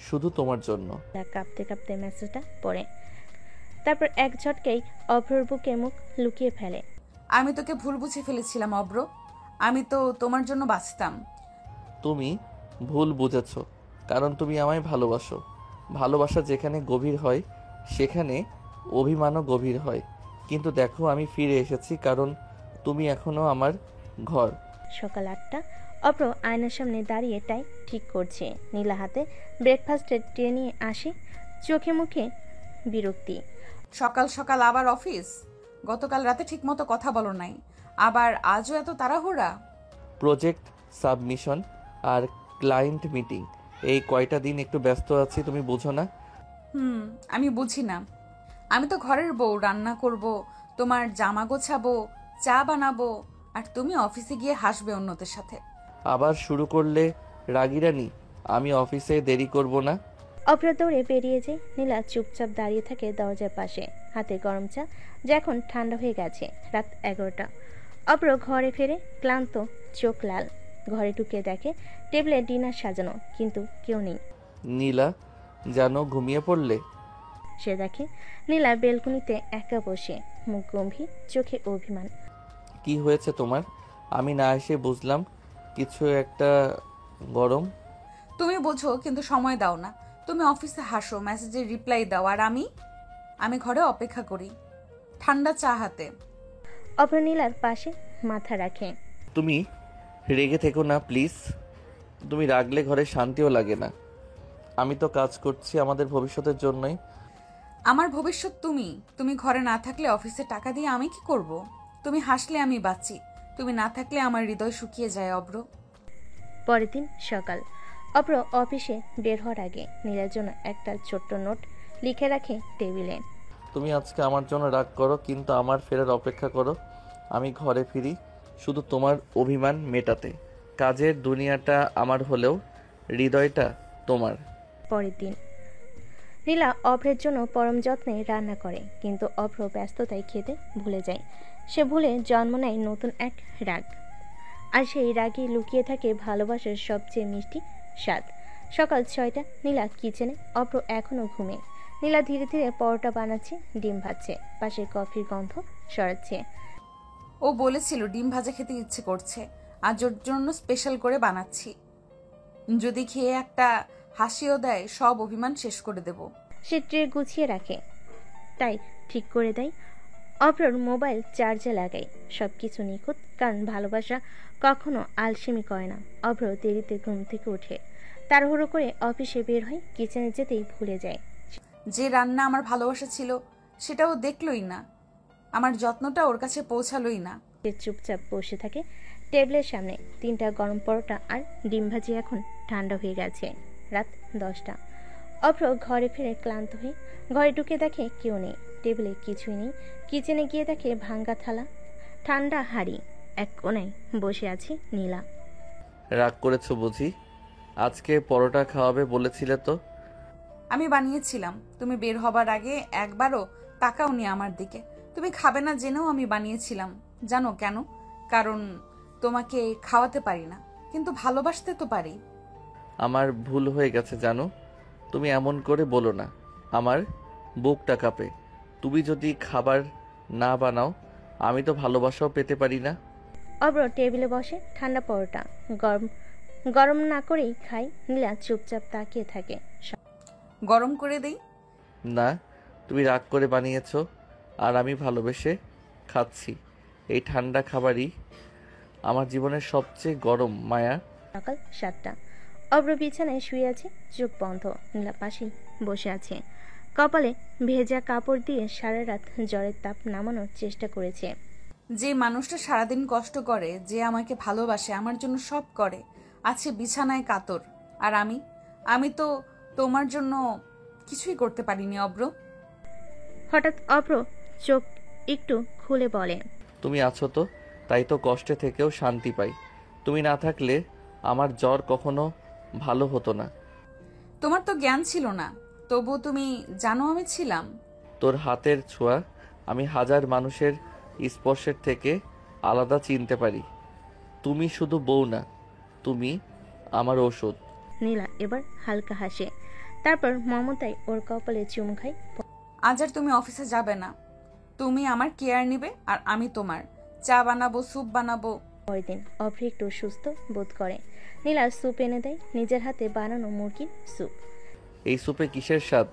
শুধু তোমার জন্য। কাঁপতে কাঁপতে মেসেজটা পড়ে, তারপর এক ঝটকেই অভ্রর বুকে মুখ লুকিয়ে ফেলে। আমি তোকে ভুল বুঝে ফেলেছিলাম অব্র। আমি তো তোমার জন্য বাঁচতাম। তুমি ভুল বুঝেছ, কারণ তুমি আমায় ভালোবাসো। ভালোবাসা যেখানে গভীর হয় সেখানে অভিমানও গভীর হয়। কিন্তু দেখো, আমি ফিরে এসেছি কারণ তুমি এখনো আমার ঘর। সকাল 8টা। অভ্র আয়নার সামনে দাঁড়িয়ে টাই ঠিক করছে। নীলা হাতে ব্রেকফাস্টের ট্রে নিয়ে আসে, চোখে মুখে বিরক্তি। সকাল সকাল আবার অফিস? গতকাল রাতে ঠিকমতো কথা বলো নাই, আবার আজও এত তাড়াহুড়া? প্রজেক্ট সাবমিশন আর ক্লায়েন্ট মিটিং, এই কয়টা দিন একটু ব্যস্ত আছি, তুমি বুঝো না? আমি বুঝি না। আমি তো ঘরের বউ, রান্না করব, তোমার জামা গোছাবো, চা বানাবো, আর তুমি অফিসে গিয়ে হাসবে অন্যদের সাথে। আবার শুরু করলে রাগিরানি। আমি অফিসে দেরি করব না। অভ্র দৌড়ে বেরিয়ে যায়। নীলা চুপচাপ দাঁড়িয়ে থাকে দরজার পাশে, হাতে গরম চা যা এখন ঠান্ডা হয়ে গেছে। রাত 11টা। অভ্র ঘরে ফেরে, ক্লান্ত, চোখ লাল। ঘরে ঢুকে দেখে টেবিলে ডিনার সাজানো, কিন্তু কেউ নেই। নীলা, জানো ঘুমিয়ে পড়লে? সে দেখে নীলা বেলকনিতে একা বসে, মুখ গম্ভীর, চোখে অভিমান। কি হয়েছে তোমার? আমি না এসে বুঝলাম কিছু একটা গরম। তুমি বোঝো কিন্তু সময় দাও না। তুমি অফিসে হাসো, মেসেজের রিপ্লাই দাও, আর আমি ঘরে অপেক্ষা করি, ঠান্ডা চা হাতে। অভ্র নীলার পাশে মাথা রাখে। তুমি রেগে থেকো না প্লিজ। তুমি রাগলে ঘরে শান্তিও লাগে না। আমি তো কাজ করছি আমাদের ভবিষ্যতের জন্যই। আমার ভবিষ্যৎ তুমি ঘরে না থাকলে অফিসে টাকা দিয়ে আমি কি করব? তুমি হাসলে আমি বাঁচি, তুমি না থাকলে আমার হৃদয় শুকিয়ে যায় অব্র। পরের দিন সকাল। অভ্র অফিসে বের হওয়ার আগে নীলার জন্য একটা ছোট্ট নোট লিখে রাখে টেবিলে। তুমি আজকে আমার জন্য রাগ করো, কিন্তু আমার ফেরার অপেক্ষা করো। আমি ঘরে ফিরি শুধু তোমার অভিমান মেটাতে। কাজের দুনিয়াটা আমার হলেও হৃদয়টা তোমার। পরের দিন নীলা অভ্রের জন্য পরম যত্নে রান্না করে, কিন্তু অভ্র ব্যস্ততায় খেতে ভুলে যায়। সে ভুলে জন্ম নেয় নতুন এক রাগ, আর সেই রাগে লুকিয়ে থাকে ভালোবাসার সবচেয়ে মিষ্টি স্বাদ। সকাল 6টা। নীলা কিচেনে, অভ্র এখনো ঘুমে। নীলা ধীরে ধীরে পরোটা বানাচ্ছে, ডিম ভাজছে, পাশে কফির গন্ধ সরাচ্ছে। ও বলেছিল ডিম ভাজা খেতে ইচ্ছে করছে, আজ ওর জন্য স্পেশাল করে বানাচ্ছি। যদি খেয়ে একটা হাসিও দেয়, সব অভিমান শেষ করে দেব। সে ট্রে গুছিয়ে রাখে, তাই ঠিক করে দেয়। অভ্রর মোবাইল চার্জে লাগায়। সব কিছু নিখুঁত, কারণ ভালোবাসা কখনো আলসেমি করে না। অভ্র দেরিতে ঘুম থেকে উঠে তাড়াহুড়ো করে অফিসে বের হয়, কিচেনে যেতেই ভুলে যায়। যে রান্না আমার ভালোবাসা ছিল সেটাও দেখলই না, আমার যত্নটা ওর কাছে পৌঁছালোই না। সে চুপচাপ বসে থাকে টেবিলের সামনে। 3টা গরম পরোটা আর ডিম ভাজি এখন ঠান্ডা হয়ে গেছে। রাত 10টা। অভ্র ঘরে ফিরে ক্লান্ত হয়ে ঘরে ঢুকে দেখে কেউ নেই, টেবিলে কিছুই নেই। কিচেনে গিয়ে দেখে ভাঙ্গা থালা, ঠান্ডা হাঁড়ি, এক কোণায় বসে আছে নীলা। রাগ করেছো বুঝি? আজকে পরোটা খাওয়াবে বলেছিলে তো? আমি বানিয়েছিলাম, তুমি বের হবার আগে একবারও তাকাওনি আমার দিকে। তুমি খাবে না জেনেও আমি বানিয়েছিলাম। জানো কেন? কারণ তোমাকে খাওয়াতে পারি না, কিন্তু ভালোবাসতে তো পারি। আমার ভুল হয়ে গেছে জানো। তুমি এমন করে বলো না, আমার বুকটা কাঁপে। তুমি যদি খাবার না বানাও আমি তো ভালোবাসাও পেতে পারি না। অভ্র টেবিলে বসে, ঠান্ডা পরোটা গরম না করেই খাই। নীলা চুপচাপ তাকিয়ে থাকে। গরম করে দেই? না, তুমি রাগ করে বানিয়েছো আর আমি ভালোবেসে খাচ্ছি। এই ঠান্ডা খাবারই আমার জীবনের সবচেয়ে গরম মায়া। সকাল 7টা। অভ্র বিছানায় শুয়ে আছে, চোখ বন্ধ। নীলা পাশেই বসে আছে, কপালে ভেজা কাপড় দিয়ে সারা রাত জ্বরের তাপ নামানোর চেষ্টা করেছে। যে মানুষটা সারাদিন কষ্ট করে, যে আমাকে ভালোবাসে, আমার জন্য সব করে, আছে বিছানায় কাতর, আর আমি তো তোমার জন্য কিছুই করতে পারিনি অব্র। হঠাৎ অভ্র চোখ একটু খুলে বলে, তুমি আছো তো, তাই তো কষ্টে থেকেও শান্তি পাই। তুমি না থাকলে আমার জ্বর কখনো ভালো হতো না। তোমার তো জ্ঞান ছিল না, তবু তুমি জানো আমি ছিলাম। তোর হাতের ছোঁয়া আমি হাজার মানুষের স্পর্শের থেকে আলাদা চিনতে পারি। তুমি শুধু বউ না, তুমি আমার ওষুধ। নীলা এবার হালকা হাসে, তারপর মমতায় ওর কপালে চুমু খায়। আজ আর তুমি অফিসে যাবে না, তুমি আমার কেয়ার নিবে আর আমি তোমার। চা বানাবো, স্যুপ বানাবো। পরের দিন অভ্র একটু সুস্থ বোধ করে। নীলা স্যুপ এনে দেয়, নিজের হাতে বানানো মুরগির স্যুপ। এই স্যুপে কিসের স্বাদ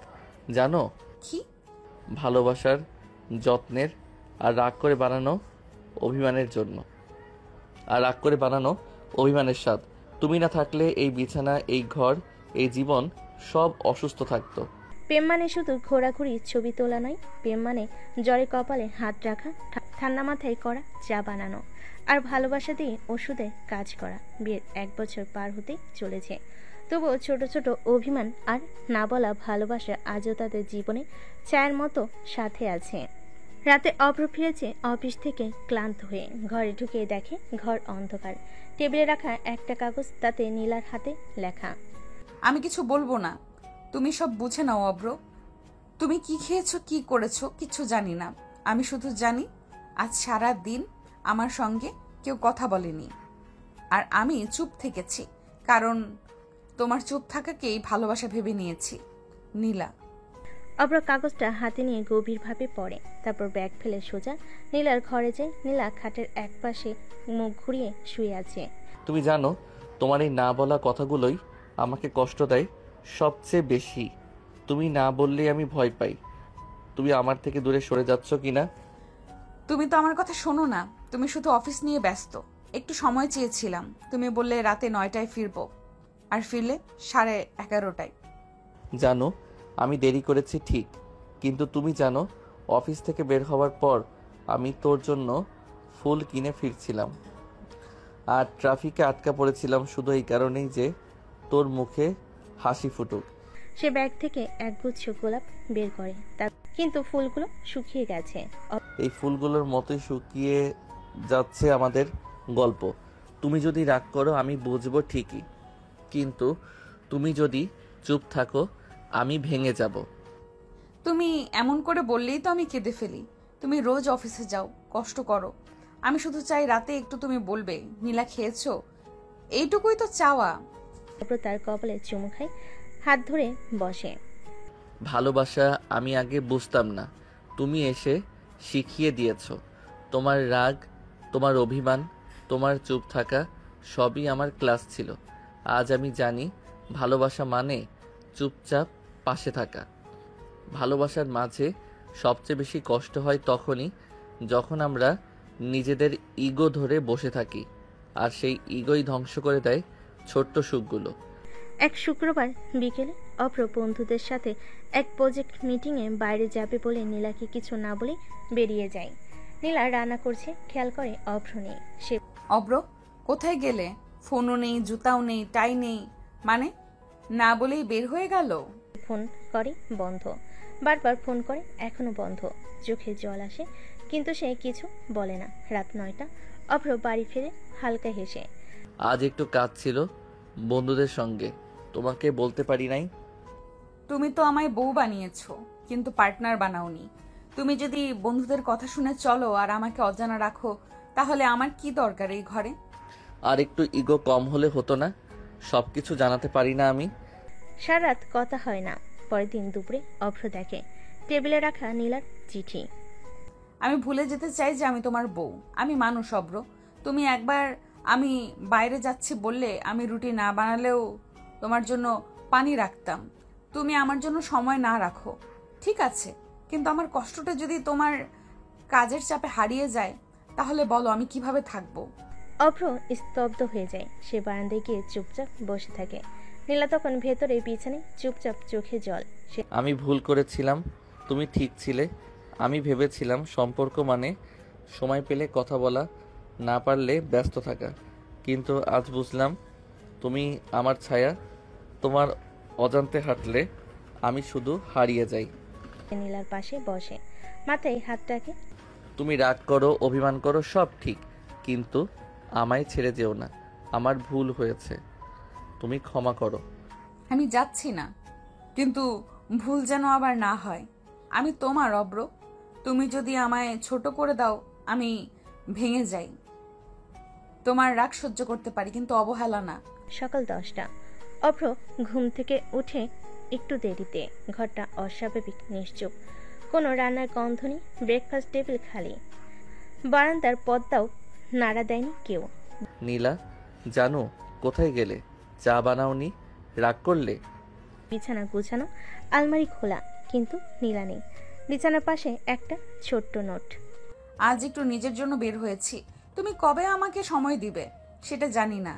জানো? কি? ভালোবাসার, যত্নের আর রাগ করে বানানো অভিমানের স্বাদ। তুমি না থাকলে এই বিছানা, এই ঘর, এই জীবন সব অসুস্থ থাকতো। প্রেম মানে শুধু ঘোরাঘুরি, ছবি তোলা নয়। প্রেম মানে জ্বরে কপালে হাত রাখা, ঠান্ডা মাথায় করা চা বানানো, আর ভালোবাসা দিয়ে ওষুধে কাজ করা। বিয়ের 1 বছর পার হতে চলেছে, তবুও ছোট ছোট অভিমান আর না বলা ভালোবাসা আজও তাদের জীবনে চায়ের মতো সাথে আছে। রাতে অভ্র ফিরেছে অফিস থেকে ক্লান্ত হয়ে। ঘরে ঢুকে দেখে ঘর অন্ধকার। টেবিলে রাখা একটা কাগজ, তাতে নীলার হাতে লেখা, আমি কিছু বলবো না, তুমি সব বুঝে নাও অব্র। তুমি কি খেয়েছো, কি করেছো কিছু জানি না। আমি শুধু জানি আজ সারা দিন আমার সঙ্গে কেউ কথা বলেনি, আর আমি চুপ থেকেছি, কারণ তোমার চুপ থাকাকেই ভালোবাসা ভেবে নিয়েছি। নীলা। অভ্র কাগজটা হাতে নিয়ে গভীরভাবে পড়ে, তারপর ব্যাগ ফেলে সোজা নীলার ঘরে যায়। নীলা খাটের এক পাশে মুখ ঘুরিয়ে শুয়ে আছে। তুমি জানো, তোমার এই না বলা কথাগুলোই আমাকে কষ্ট দেয় সবচেয়ে বেশি। তুমি না বললেই আমি ভয় পাই তুমি আমার থেকে দূরে সরে যাচ্ছ কিনা। তুমি তো আমার কথা শোনো না, তুমি শুধু অফিস নিয়ে ব্যস্ত। একটু সময় চেয়েছিলাম, তুমি বললে রাতে 9টায় ফিরবো, আর ফিরলে 11:30টায়। জানো আমি দেরি করেছি ঠিক, কিন্তু তুমি জানো অফিস থেকে বের হওয়ার পর আমি তোর জন্য ফুল কিনে ফিরছিলাম, আর ট্রাফিকে আটকা পড়েছিলাম শুধু এই কারণেই যে তোর মুখে হাসি ফুটুক। সে ব্যাগ থেকে একগুচ্ছ গোলাপ বের করে, কিন্তু ফুলগুলো শুকিয়ে গেছে। এই ফুলগুলোর মতোই শুকিয়ে যাচ্ছে আমাদের গল্প। তুমি যদি রাগ করো আমি বুঝবো ঠিকই, কিন্তু তুমি যদি চুপ থাকো আমি ভেঙে যাব। তুমি এমন করে বললেই তো আমি কেঁদে ফেলি। তুমি রোজ অফিসে যাও, কষ্ট করো, আমি শুধু চাই রাতে একটু তুমি বলবে নীলা খেয়েছো, এইটুকুই তো চাওয়া। তারপর তার কপালে চুমু খায়, হাত ধরে বসে। ভালোবাসা আমি আগে বুঝতাম না, তুমি এসে শিখিয়ে দিয়েছো। তোমার রাগ, তোমার অভিমান, তোমার চুপ থাকা সবই আমার ক্লাস ছিল। আজ আমি জানি ভালোবাসা মানে চুপচাপ পাশে থাকা। ভালোবাসার মাঝে সবচেয়ে বেশি কষ্ট হয় তখনই যখন আমরা নিজেদের ইগো ধরে বসে থাকি, আর সেই ইগোই ধ্বংস করে দেয় ছোট্ট সুখগুলো। এক শুক্রবার বিকেলে অভ্র বন্ধুদের সাথে এক প্রজেক্ট মিটিংয়ে বাইরে যাবে বলে নীলাকে কিছু না বলে বেরিয়ে যায়। নীলা রান্না করছে, খেয়াল করে অভ্র নেই। সে, অভ্র কোথায় গেলে? ফোনও নেই, জুতাও নেই, টাই নেই, মানে না বলেই বের হয়ে গেল। ফোন করে বন্ধ, বারবার ফোন করে এখনো বন্ধ। চোখে জল আসে, কিন্তু সে কিছু বলে না। রাত 9টা, অভ্র বাড়ি ফিরে হালকা হেসে। আজ একটু কাজ ছিল বন্ধুদের সঙ্গে, তোমাকে বলতে পারি নাই। তুমি তো আমায় বউ বানিয়েছো, কিন্তু পার্টনার বানাওনি। তুমি যদি বন্ধুদের কথা শুনে চলো আর আমাকে অজানা রাখো, তাহলে আমার কি দরকার এই ঘরে? আর একটু ইগো কম হলে হতো না? সবকিছু জানাতে পারি না আমি? সারা রাত কথা হয় না। পরের দিন দুপুরে অভ্র দেখে টেবিলে রাখা নীলার চিঠি। আমি ভুলে যেতে চাই যে আমি তোমার বউ। আমি মানুষ অভ্র। তুমি একবার আমি বাইরে যাচ্ছি বললে আমি রুটি না বানালেও তোমার জন্য পানি রাখতাম। তুমি আমার জন্য সময় না রাখো, ঠিক আছে, কিন্তু আমার কষ্টটা যদি তোমার কাজের চাপে হারিয়ে যায়, তাহলে বলো আমি কিভাবে থাকবো? অভ্র স্তব্ধ হয়ে যায়। সে বারান্দায় গিয়ে চুপচাপ বসে থাকে। নীলা তখন ভেতরে বিছানায় চুপচাপ, চোখে জল। আমি ভুল করেছিলাম, তুমি ঠিক ছিলে। আমি ভেবেছিলাম সম্পর্ক মানে সময় পেলে কথা বলা, না পারলে ব্যস্ত থাকা। কিন্তু আজ বুঝলাম তুমি আমার ছায়া। তোমার অজান্তে হাঁটলে আমি শুধু হারিয়ে যাই। নীলার পাশে বসে মাথায় হাত রাখে। তুমি রাগ করো, অভিমান করো, সব ঠিক, কিন্তু আমায় ছেড়ে যেও না। আমার ভুল হয়েছে, তুমি ক্ষমা করো। আমি যাচ্ছি না, কিন্তু ভুল যেন আবার না হয়। আমি তোমার অব্র, তুমি যদি আমায় ছোট করে দাও আমি ভেঙে যাই। তোমার রাগ সহ্য করতে পারি, কিন্তু অবহেলা না। সকাল 10টা। অভ্র ঘুম থেকে উঠে একটু দেরিতে। ঘরটা অস্বাভাবিক নিশ্চুপ, কোনো রান্নার গন্ধ নেই, ব্রেকফাস্ট টেবিল খালি, বারান্দার পর্দাও নাড়া দেয়নি কেউ। নীলা, জানো কোথায় গেলে? চা বানাওনি? রাগ করলে? বিছানা গুছানো, আলমারি খোলা, কিন্তু নীলা নেই। বিছানার পাশে একটা ছোট্ট নোট। আজ একটু নিজের জন্য বের হয়েছি, তুমি কবে আমাকে সময় দিবে সেটা জানি না,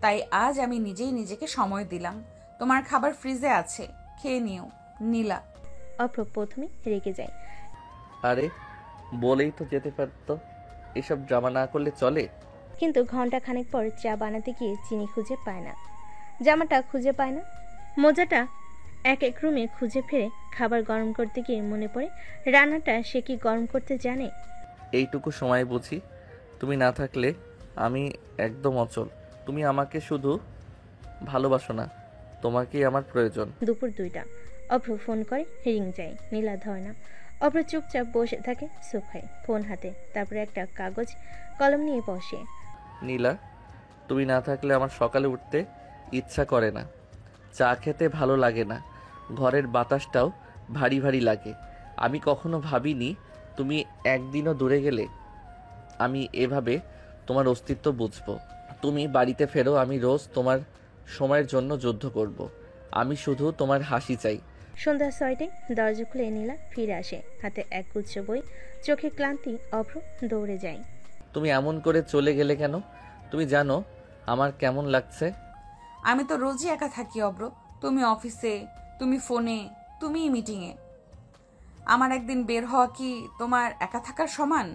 তাই আজ আমি নিজেই নিজেকে সময় দিলাম। তোমার খাবার ফ্রিজে আছে, খেয়ে নিও। নীলা। অভ্র প্রথমে রেগে যায়। আরে বলেই তো যেতে পারতো, এসব ড্রামা না করলে চলে। কিন্তু ঘন্টা খানেক পর চা বানাতে গিয়ে চিনি খুঁজে পায় না, জামাটা খুঁজে পায় না, মোজাটা এক এক রুমে খুঁজে ফেরে। খাবার গরম করতে গিয়ে মনে পড়ে রান্নাটা সে কি গরম করতে জানে। এইটুকু সময় বুঝি? তুমি না থাকলে আমি একদম অচল। তুমি আমাকে শুধু ভালোবাসো না, তোমাকেই আমার প্রয়োজন। দুপুর 2টা। অভ্র ফোন করে, রিং যায়, নীলা ধরে না। অভ্র চুপচাপ বসে থাকে সোফায়, ফোন হাতে, তারপরে একটা কাগজ কলম নিয়ে বসে। নীলা, তুমি না থাকলে আমার সকালে উঠতে ইচ্ছা করে না, চা খেতে ভালো লাগে না, ঘরের বাতাসটাও ভারী ভারী লাগে। আমি কখনো ভাবিনি তুমি একদিনও দূরে গেলে আমি এভাবে তোমার অস্তিত্ব বুঝবো। তুমি বাড়িতে ফেরো, আমি রোজ তোমার সময়ের জন্য যুদ্ধ করব। আমি শুধু তোমার হাসি চাই। সন্ধ্যা 6টায় দরজা খুলে নীলা ফিরে আসে, হাতে এক গুচ্ছ বই, চোখে ক্লান্তি। অভ্র দৌড়ে যায়। তুমি এমন করে চলে গেলে কেন? তুমি জানো আমার কেমন লাগছে? আমি তো রোজই একা থাকি অব্র, তুমি অফিসে, তুমি ফোনে, তুমি মিটিংয়ে। আমার একদিন বের হওয়া কি তোমার একা থাকার সমান?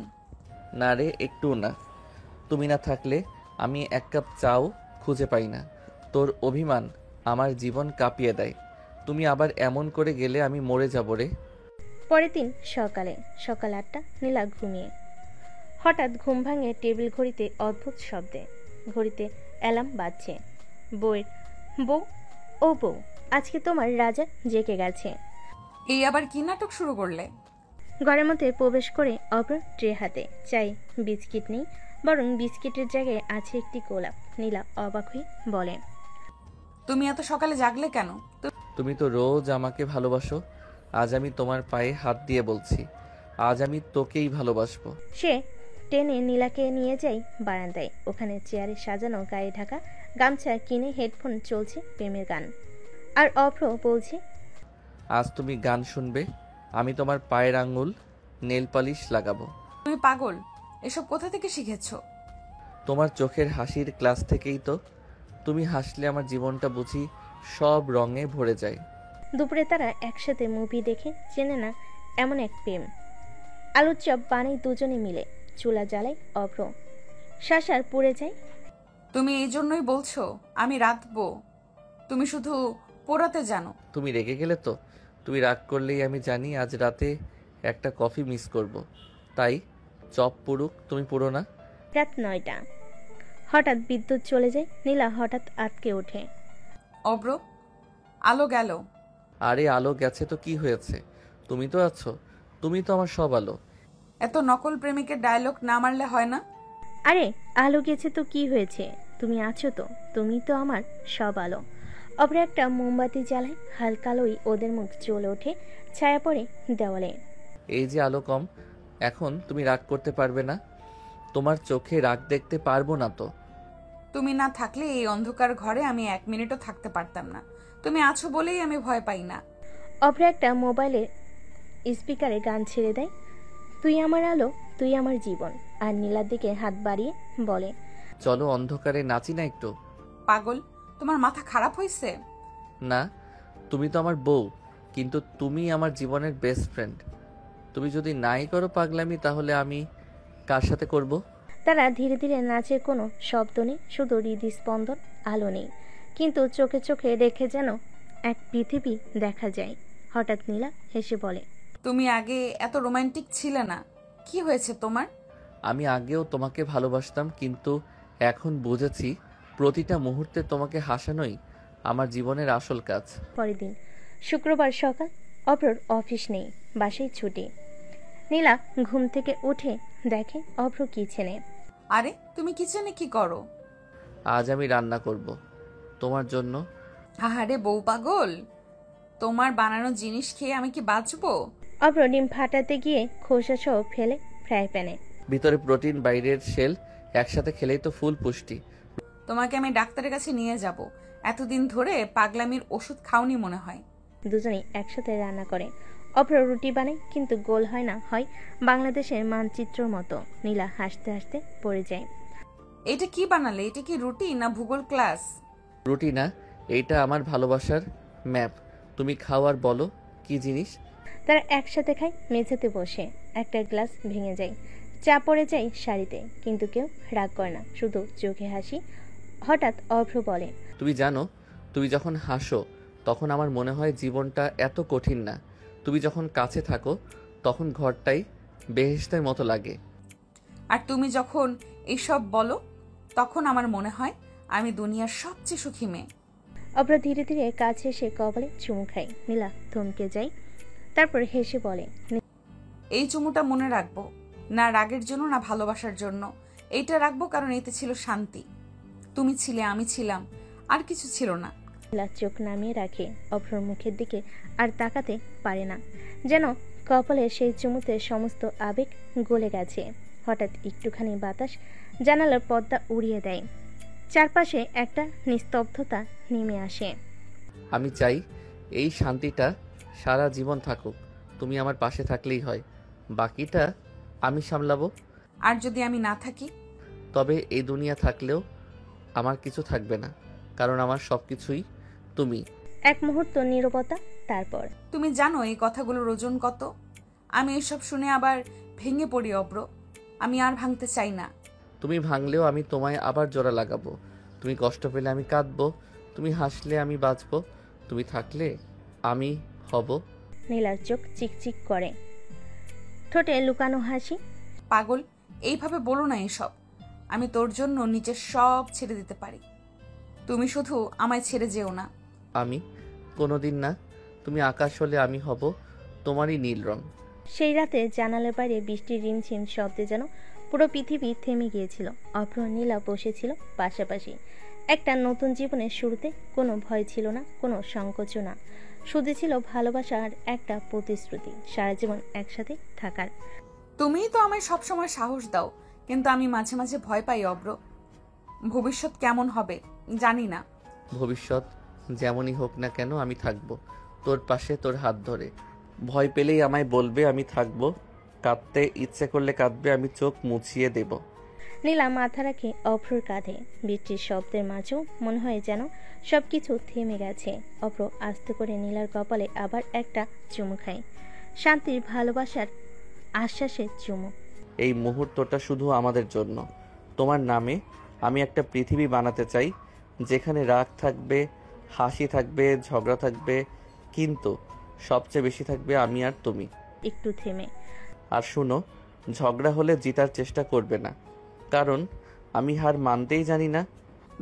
না রে, একটু না। তুমি না থাকলে আমি এক কাপ চাও খুঁজে পাই না। তোর অভিমান আমার জীবন কাঁপিয়ে দেয়। তুমি আবার এমন করে গেলে আমি মরে যাব রে। পরের দিন সকাল 8টা। নীলা ঘুমিয়ে। হঠাৎ ঘুম ভাঙে টেবিল ঘড়িতে অদ্ভুত শব্দে। ঘড়িতে অ্যালার্ম বাজছে। বউ, ও বউ, আজকে তোমার রাজা জেগে গেছে। এই আবার কি নাটক শুরু করলে? ঘরের মধ্যে প্রবেশ করে অভ্র ট্রে হাতে, চাই বিস্কিট নেই, বরং বিস্কিটের জায়গায় আছে একটি গোলাপ। নীলা অবাক হয়ে বলে, তুমি এত সকালে জাগলে কেন? তুমি তো রোজ আমাকে ভালোবাসো, আজ আমি তোমার পায়ে হাত দিয়ে বলছি, আজ আমি তোকেই ভালোবাসবো। সে টেনে নীলাকে নিয়ে যায় বারান্দায়। ওখানে চেয়ারে সাজানো গায়ে ঢাকা গামছা, কিনে হেডফোন চলছে প্রেমের গান। আর অভ্র বলছে, আজ তুমি গান শুনবে, আমি তোমার পায়ের আঙ্গুল নেল পালিশ লাগাবো। তুমি পাগল, এসব কোথা থেকে শিখেছো? তোমার চোখের হাসির ক্লাস থেকেই তো। তুমি হাসলে আমার জীবনটা বুঝি সব রঙে ভরে যায়। দুপুরে তারা একসাথে মুভি দেখে, চেনে না এমন এক প্রেম। আলুর চপ বানাই দুজনে মিলে, চুলা জ্বালাই অভ্র, শাসার পুড়ে যায়। তুমি এই জন্যই বলছো আমি রাঁধবো? তুমি শুধু পোড়াতে জানো। তুমি রেগে গেলে তো? তুমি রাগ করলেই আমি জানি আজ রাতে একটা কফি মিস করব। তাই চপ পুড়ুক, তুমি পুড়ো না। রাত 9টা। হঠাৎ বিদ্যুৎ চলে যায়। নীলা হঠাৎ আটকে ওঠে। অব্র, আলো গেল। আরে আলো গেছে তো কি হয়েছে? তুমি তো আছো, তুমি তো আমার সব আলো। এত নকল প্রেমিকের ডায়লগ না মারলে হয় না? আরে আলো গেছে তো কি হয়েছে, তুমি আছো তো, তুমি তো আমার সব আলো। অপরে একটা মোমবাতি জ্বালায়, হালকা আলোয় ওদের মুখ জ্বলে ওঠে, ছায়া পড়ে দেওয়ালে। এই যে আলো কম, এখন তুমি রাগ করতে পারবে না? তোমার চোখে রাগ দেখতে পারবো না তো। তুমি না থাকলে এই অন্ধকার ঘরে আমি 1 মিনিটও থাকতে পারতাম না। তুমি আছো বলেই আমি ভয় পাই না। অপরে একটা মোবাইলের স্পিকারে গান ছেড়ে দেয়, তুই আমার আলো, তুই আমার জীবন। আর নীলার দিকে হাত বাড়িয়ে বলে, চলো অন্ধকারে নাচি না একটু। পাগল, তোমার মাথা খারাপ হয়েছে? না, তুমি তো আমার বউ, কিন্তু তুমি আমার জীবনের বেস্ট ফ্রেন্ড। তুমি যদি নাই করো পাগলামি, তাহলে আমি কার সাথে করব? তারা ধীরে ধীরে নাচের কোনো শব্দ নেই, শুধু হৃদস্পন্দন, আলো নেই, কিন্তু চোখে চোখে রেখে যেন এক পৃথিবী দেখা যায়। হঠাৎ নীলা হেসে বলে, তুমি আগে এত রোমান্টিক ছিলে না, কি হয়েছে তোমার? আমি আগেও তোমাকে ভালোবাসতাম, কিন্তু এখন বুঝেছি প্রতিটা মুহূর্তে তোমাকে হাসানোই আমার জীবনের আসল কাজ। পরের দিন শুক্রবার সকাল, অভ্রর অফিস নেই, বাসায় ছুটি। নীলা ঘুম থেকে উঠে দেখে অভ্র কিচেনে। আরে তুমি কিচেনে কি করো? আজ আমি রান্না করব তোমার জন্য। আহারে বউ পাগল, তোমার বানানো জিনিস খেয়ে আমি কি বাঁচবো? অভ্র ডিম ফাটাতে গিয়ে খোসা সহ ফেলে ফ্রাই প্যানে। ভিতরে প্রোটিন, বাইরের শেল, একসাথে খেলেই তো ফুল পুষ্টি। তোমাকে আমি ডাক্তারের কাছে নিয়ে যাব। এতদিন ধরে পাগলামির ওষুধ খাওনি মনে হয়। দুজনেই একসাথে রান্না করে। অভ্র রুটি বানায়, কিন্তু গোল হয় না, হয় বাংলাদেশের মানচিত্রর মতো। নীলা হাসতে হাসতে পড়ে যায়। এটা কি বানালে? এটা কি রুটি না ভূগোল ক্লাস? রুটি না, এইটা আমার ভালোবাসার ম্যাপ। তুমি খাও আর বলো কি জিনিস। তারা একসাথে খায় মেঝেতে বসে। একটা গ্লাস ভেঙে যায়, চা পড়ে যায় শাড়িতে, কিন্তু কেউ রাগ করে না, শুধু চোখে হাসি। হঠাৎ অভ্র বলে, তুমি জানো, তুমি যখন হাসো তখন আমার মনে হয় জীবনটা এত কঠিন না। তুমি যখন কাছে থাকো তখন ঘরটাই বেহেশতের মতো লাগে। আর তুমি যখন এইসব বলো তখন আমার মনে হয় আমি দুনিয়ার সবচেয়ে সুখী মেয়ে। অভ্র ধীরে ধীরে কাছে এসে কপালে চুমু খায়। নীলা থমকে যায়, তারপর হেসে বলে, এই চুমুটা মনে রাখবো, না রাগের জন্য না ভালোবাসার জন্য। এইটা রাখবো কারণ এতে ছিল শান্তি। তুমি ছিলে, আমি ছিলাম, আর কিছু ছিল না। নীলা চোখ নামিয়ে রাখে অভ্রর মুখের দিকে, আর তাকাতে পারে না, যেন কপালে সেই চুমুতে সমস্ত আবেগ গলে গেছে। হঠাৎ একটুখানি বাতাস জানালার পর্দা উড়িয়ে দেয়, চারপাশে একটা নিস্তব্ধতা নেমে আসে। আমি চাই এই শান্তিটা সারা জীবন থাকুক। তুমি আমার পাশে থাকলেই হয়, বাকিটা আমি সামলাবো। আর যদি আমি না থাকি? তবে এই দুনিয়া থাকলেও আমার কিছু থাকবে না, কারণ আমার সবকিছুই তুমি। এক মুহূর্ত নীরবতা, তারপর, তুমি জানো এই কথাগুলোর ওজন কত? আমি এসব শুনে আবার ভেঙে পড়ি অব্র। আমি আর ভাঙতে চাই না। তুমি ভাঙলেও আমি তোমায় আবার জোড়া লাগাবো। তুমি কষ্ট পেলে আমি কাঁদবো, তুমি হাসলে আমি বাঁচবো, তুমি থাকলে আমি হব। নীলার চোখ চিকচিক করে, ঠোঁটে লুকানো হাসি। পাগল, এইভাবে বলো না এসব। আমি তোর জন্য নিজের সব ছেড়ে দিতে পারি, তুমি শুধু আমায় ছেড়ে যেও না। আমি কোনোদিন না। তুমি আকাশ হলে আমি হব তোমারই নীল রং। সেই রাতে জানালার বাইরে বৃষ্টির রিমঝিম শব্দে যেন পুরো পৃথিবী থেমে গিয়েছিল। অভ্র নীলা বসেছিল পাশাপাশি। একটা নতুন জীবনের শুরুতে কোনো ভয় ছিল না, কোনো সংকোচ না, শুধু ছিল ভালোবাসা আর একটা প্রতিশ্রুতি সারা জীবন একসাথে থাকার। তুমিই তো আমায় সবসময় সাহস দাও, কিন্তু আমি মাঝে মাঝে ভয় পাই অব্র। ভবিষ্যৎ কেমন হবে জানি না। ভবিষ্যৎ যেমনই হোক না কেন আমি থাকবো তোর পাশে, তোর হাত ধরে। ভয় পেলেই আমায় বলবে, আমি থাকবো। কাঁদতে ইচ্ছে করলে কাঁদবে, আমি চোখ মুছিয়ে দেব। নীলা মাথা রাখে অভ্রর কাঁধে। বৃষ্টির শব্দের মাঝেও মনে হয় যেন সবকিছু থেমে গেছে। অভ্র আস্তে করে নীলার কপালে আবার একটা চুমু খায়, শান্তির ভালোবাসার আশ্বাসের চুমু। এই মুহূর্তটা শুধু আমাদের জন্য। তোমার নামে আমি একটা পৃথিবী বানাতে চাই, যেখানে রাগ থাকবে, হাসি থাকবে, ঝগড়া থাকবে, কিন্তু সবচেয়ে বেশি থাকবে আমি আর তুমি। একটু থেমে, আর শুনো, ঝগড়া হলে জিতার চেষ্টা করবে না, কারণ আমি হার মানতেই জানি না।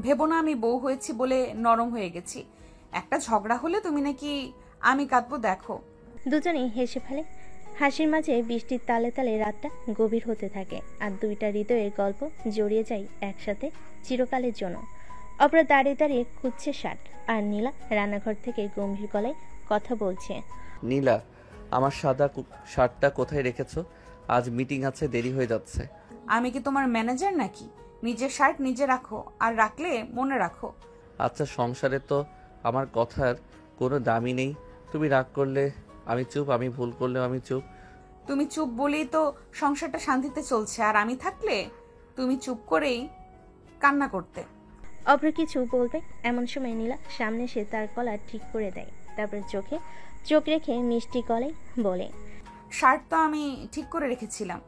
ভেবো না আমি বউ হয়েছি বলে নরম হয়ে গেছি। একটা ঝগড়া হলে তুমি নাকি আমি কাঁদবো, দেখো। দুজনেই হেসে ফেলে। হাসির মাঝে বৃষ্টির তালে তালে রাতটা গভীর হতে থাকে, আর দুইটা হৃদয়ের গল্প জড়িয়ে যায় একসাথে চিরকালের জন্য। অভ্র দাঁড়িয়ে দাঁড়িয়ে খুঁজছে শার্ট, আর নীলা রান্নাঘর থেকে গম্ভীর গলায় কথা বলছে। নীলা, আমার সাদা শার্টটা কোথায় রেখেছো? আজ মিটিং আছে, দেরি হয়ে যাচ্ছে। আমি কি তোমার ম্যানেজার নাকি? নিজের শার্ট নিজে রাখো, আর রাখলে মনে রাখো। আচ্ছা, সংসারে তো আমার কথার কোনো দামই নেই। তুমি রাগ করলে আমি চুপ, আমি ভুল করলেও আমি চুপ। তুমি চুপ বলেই তো সংসারটা শান্তিতে চলছে, আর আমি থাকলে তুমি চুপ করেই কান্না করতে। অভ্র কিছু বলবে এমন সময় নীলা সামনে এসে তার গলা ঠিক করে দেয়, তারপর চোখে চোখ রেখে মিষ্টি গলায় বলে, শার্ট তো আমি ঠিক করে রেখেছিলাম,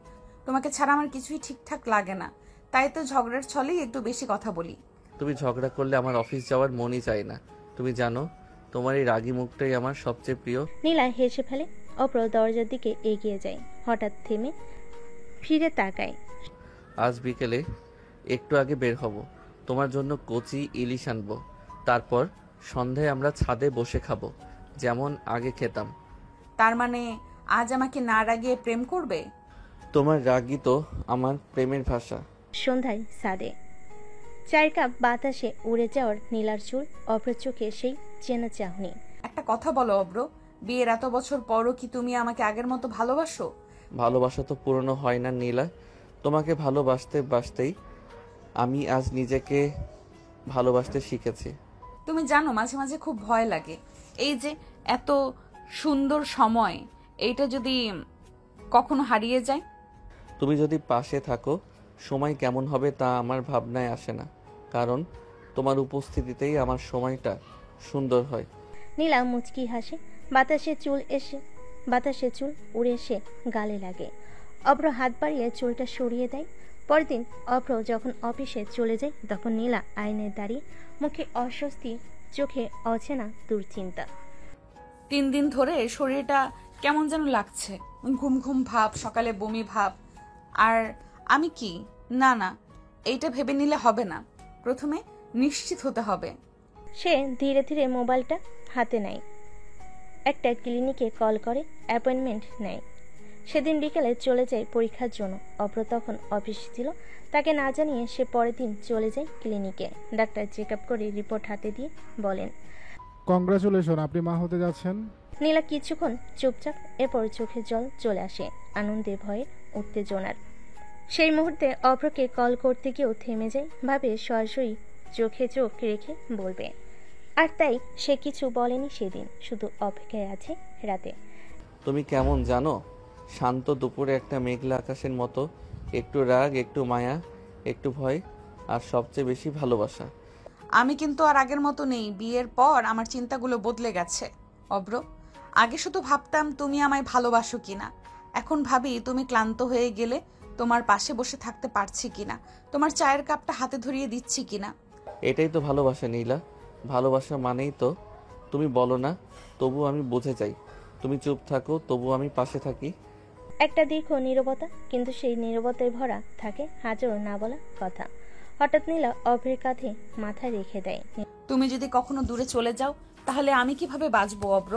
তোমাকে ছাড়া আমার কিছুই ঠিকঠাক লাগে না, তাই তো ঝগড়ার ছলেই একটু বেশি কথা বলি। তুমি ঝগড়া করলে আমার অফিস যাওয়ার মনই চায় না। তুমি জানো তোমার এই রাগী মুখটাই আমার সবচেয়ে প্রিয়। নীলা হেসে ফেলে। অভ্র দরজার দিকে এগিয়ে যায়, হঠাৎ থেমে ফিরে তাকায়। আজ বিকেলে একটু আগে বের হব, তোমার জন্য কচি ইলিশ আনবো। তারপর সন্ধ্যায় আমরা ছাদে বসে খাবো, যেমন আগে খেতাম। তার মানে আজ আমাকে না রাগিয়ে প্রেম করবে? তোমার রাগই তো আমার প্রেমের ভাষা। সন্ধ্যায় ছাদে 4 কাপ বাতাসে উড়ে যাওয়ার নীলার চুল, অভ্রের চোখে সেই চেনা চাহনি। একটা কথা বলো অব্র, বিয়ের এত বছর পরও কি তুমি আমাকে আগের মতো ভালোবাসো? ভালোবাসা তো পুরনো হয় না নীলা। তোমাকে ভালোবাসতে বাসতেই আমি আজ নিজেকে ভালোবাসতে শিখেছি। তুমি জানো মাঝে মাঝে খুব ভয় লাগে, এই যে এত সুন্দর সময়, এইটা যদি কখনো হারিয়ে যায়। তুমি যদি পাশে থাকো সময় কেমন হবে তা আমার ভাবনায় আসে না, কারণ তোমার উপস্থিতিতেই আমার সময়টা সুন্দর হয়। নীলা মুচকি হাসে। বাতাসে চুল উড়ে এসে গালে লাগে। অভ্র হাত বাড়িয়ে চুলটা সরিয়ে দেয়। পরদিন অভ্র যখন অফিসে চলে যায়, তখন নীলা আয়নায় দাঁড়িয়ে, মুখে অস্বস্তি, চোখে অচেনা দুশ্চিন্তা। 3 দিন ধরে শরীরটা কেমন যেন লাগছে, ঘুম ঘুম ভাব, সকালে বমি ভাব। আর আমি কি? না না, এইটা ভেবে নিলে হবে না, প্রথমে নিশ্চিত হতে হবে। সে ধীরে ধীরে মোবাইলটা হাতে নেয়, একটা ক্লিনিকে কল করে অ্যাপয়েন্টমেন্ট নেয়। সেদিন বিকেলে চলে যায় পরীক্ষার জন্য। অভ্র তখন অফিসে ছিল। তাকে না জানিয়ে সে পরের দিন চলে যায় ক্লিনিকে। ডাক্তার চেক আপ করে রিপোর্ট হাতে দিয়ে বলেন, কংগ্রাচুলেশন, আপনি মা হতে যাচ্ছেন। নীলা কিছুক্ষণ চুপচাপ, এরপর চোখে জল চলে আসে, আনন্দে ভয়ে উত্তেজনার। সেই মুহূর্তে অভ্রকে কল করতে গিয়েও থেমে যায়, ভাবে সরাসরি চোখে চোখ রেখে বলবে। আর তাই সে কিছু বলেনি সেদিন, শুধু অপেক্ষায় আছে রাতে। তুমি কেমন জানো, শান্ত দুপুরে একটা মেঘলা আকাশের মতো, একটু রাগ, একটু মায়া, একটু ভয়, আর সবচেয়ে বেশি ভালোবাসা। আমি কিন্তু আর আগের মতো নেই। বিয়ের পর আমার চিন্তাগুলো বদলে গেছে অব্র। আগে শুধু ভাবতাম তুমি আমায় ভালোবাসো কিনা, এখন ভাবি তুমি ক্লান্ত হয়ে গেলে তোমার পাশে বসে থাকতে পারছি কিনা, তোমার চায়ের কাপটা হাতে ধরিয়ে দিচ্ছি কিনা। এটাই তো ভালোবাসা নীলা। ভালোবাসা মানেই তো তুমি বলো না, তবু আমি বুঝে যাই। তুমি চুপ থাকো, তবু আমি পাশে থাকি। একটা দীর্ঘ নীরবতা, কিন্তু সেই নীরবতায় ভরা থাকে হাজারো না বলা কথা। হঠাৎ নীলা অভ্রের কাঁধে মাথা রেখে দেয়। তুমি যদি কখনো দূরে চলে যাও, তাহলে আমি কিভাবে বাঁচবো অব্র?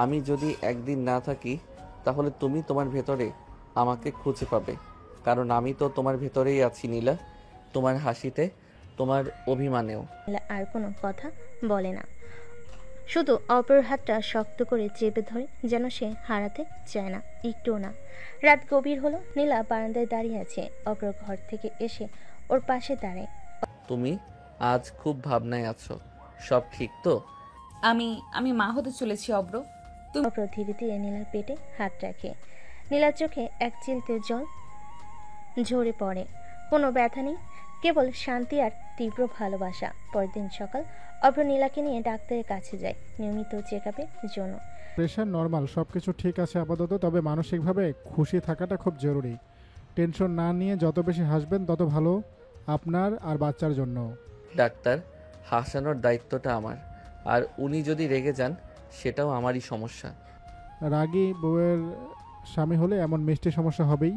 আমি যদি একদিন না থাকি, তাহলে তুমি তোমার ভেতরে আমাকে খুঁজে পাবে, কারণ আমি তো তোমার ভেতরেই আছি নীলা, তোমার হাসিতে, তোমার অভিমানেও। নীলা আর কোনো কথা বলে না, শুধু অপর হাতটা শক্ত করে চেপে ধরে, যেন সে হারাতে চায় না, একটুও না। রাত গভীর হলো। নীলা বারান্দায় দাঁড়িয়ে আছে। অপর ঘর থেকে এসে ওর পাশে দাঁড়ায়। তুমি আজ খুব ভাবনায় আছো, সব ঠিক তো? আমি মা হতে চলেছি অব্র। অপর ধীরে ধীরে নীলার পেটে হাত রাখে। নীলার চোখে এক চিলতে জল ঝরে পড়ে। কোনো ব্যথা নেই, কেবল শান্তি আর তীব্র ভালোবাসা। পরদিন সকাল অভ্র নীলাকে নিয়ে ডাক্তারের কাছে যায় নিয়মিত চেক আপের জন্য। প্রেশার নর্মাল, সব কিছু ঠিক আছে আপাতত, তবে মানসিকভাবে খুশি থাকাটা খুব জরুরি। টেনশন না নিয়ে যত বেশি হাসবেন তত ভালো আপনার আর বাচ্চার জন্য। ডাক্তার, হাসানোর দায়িত্বটা আমার, আর উনি যদি রেগে যান সেটাও আমারই সমস্যা। রাগী বউয়ের স্বামী হলে এমন মিষ্টি সমস্যা হবেই।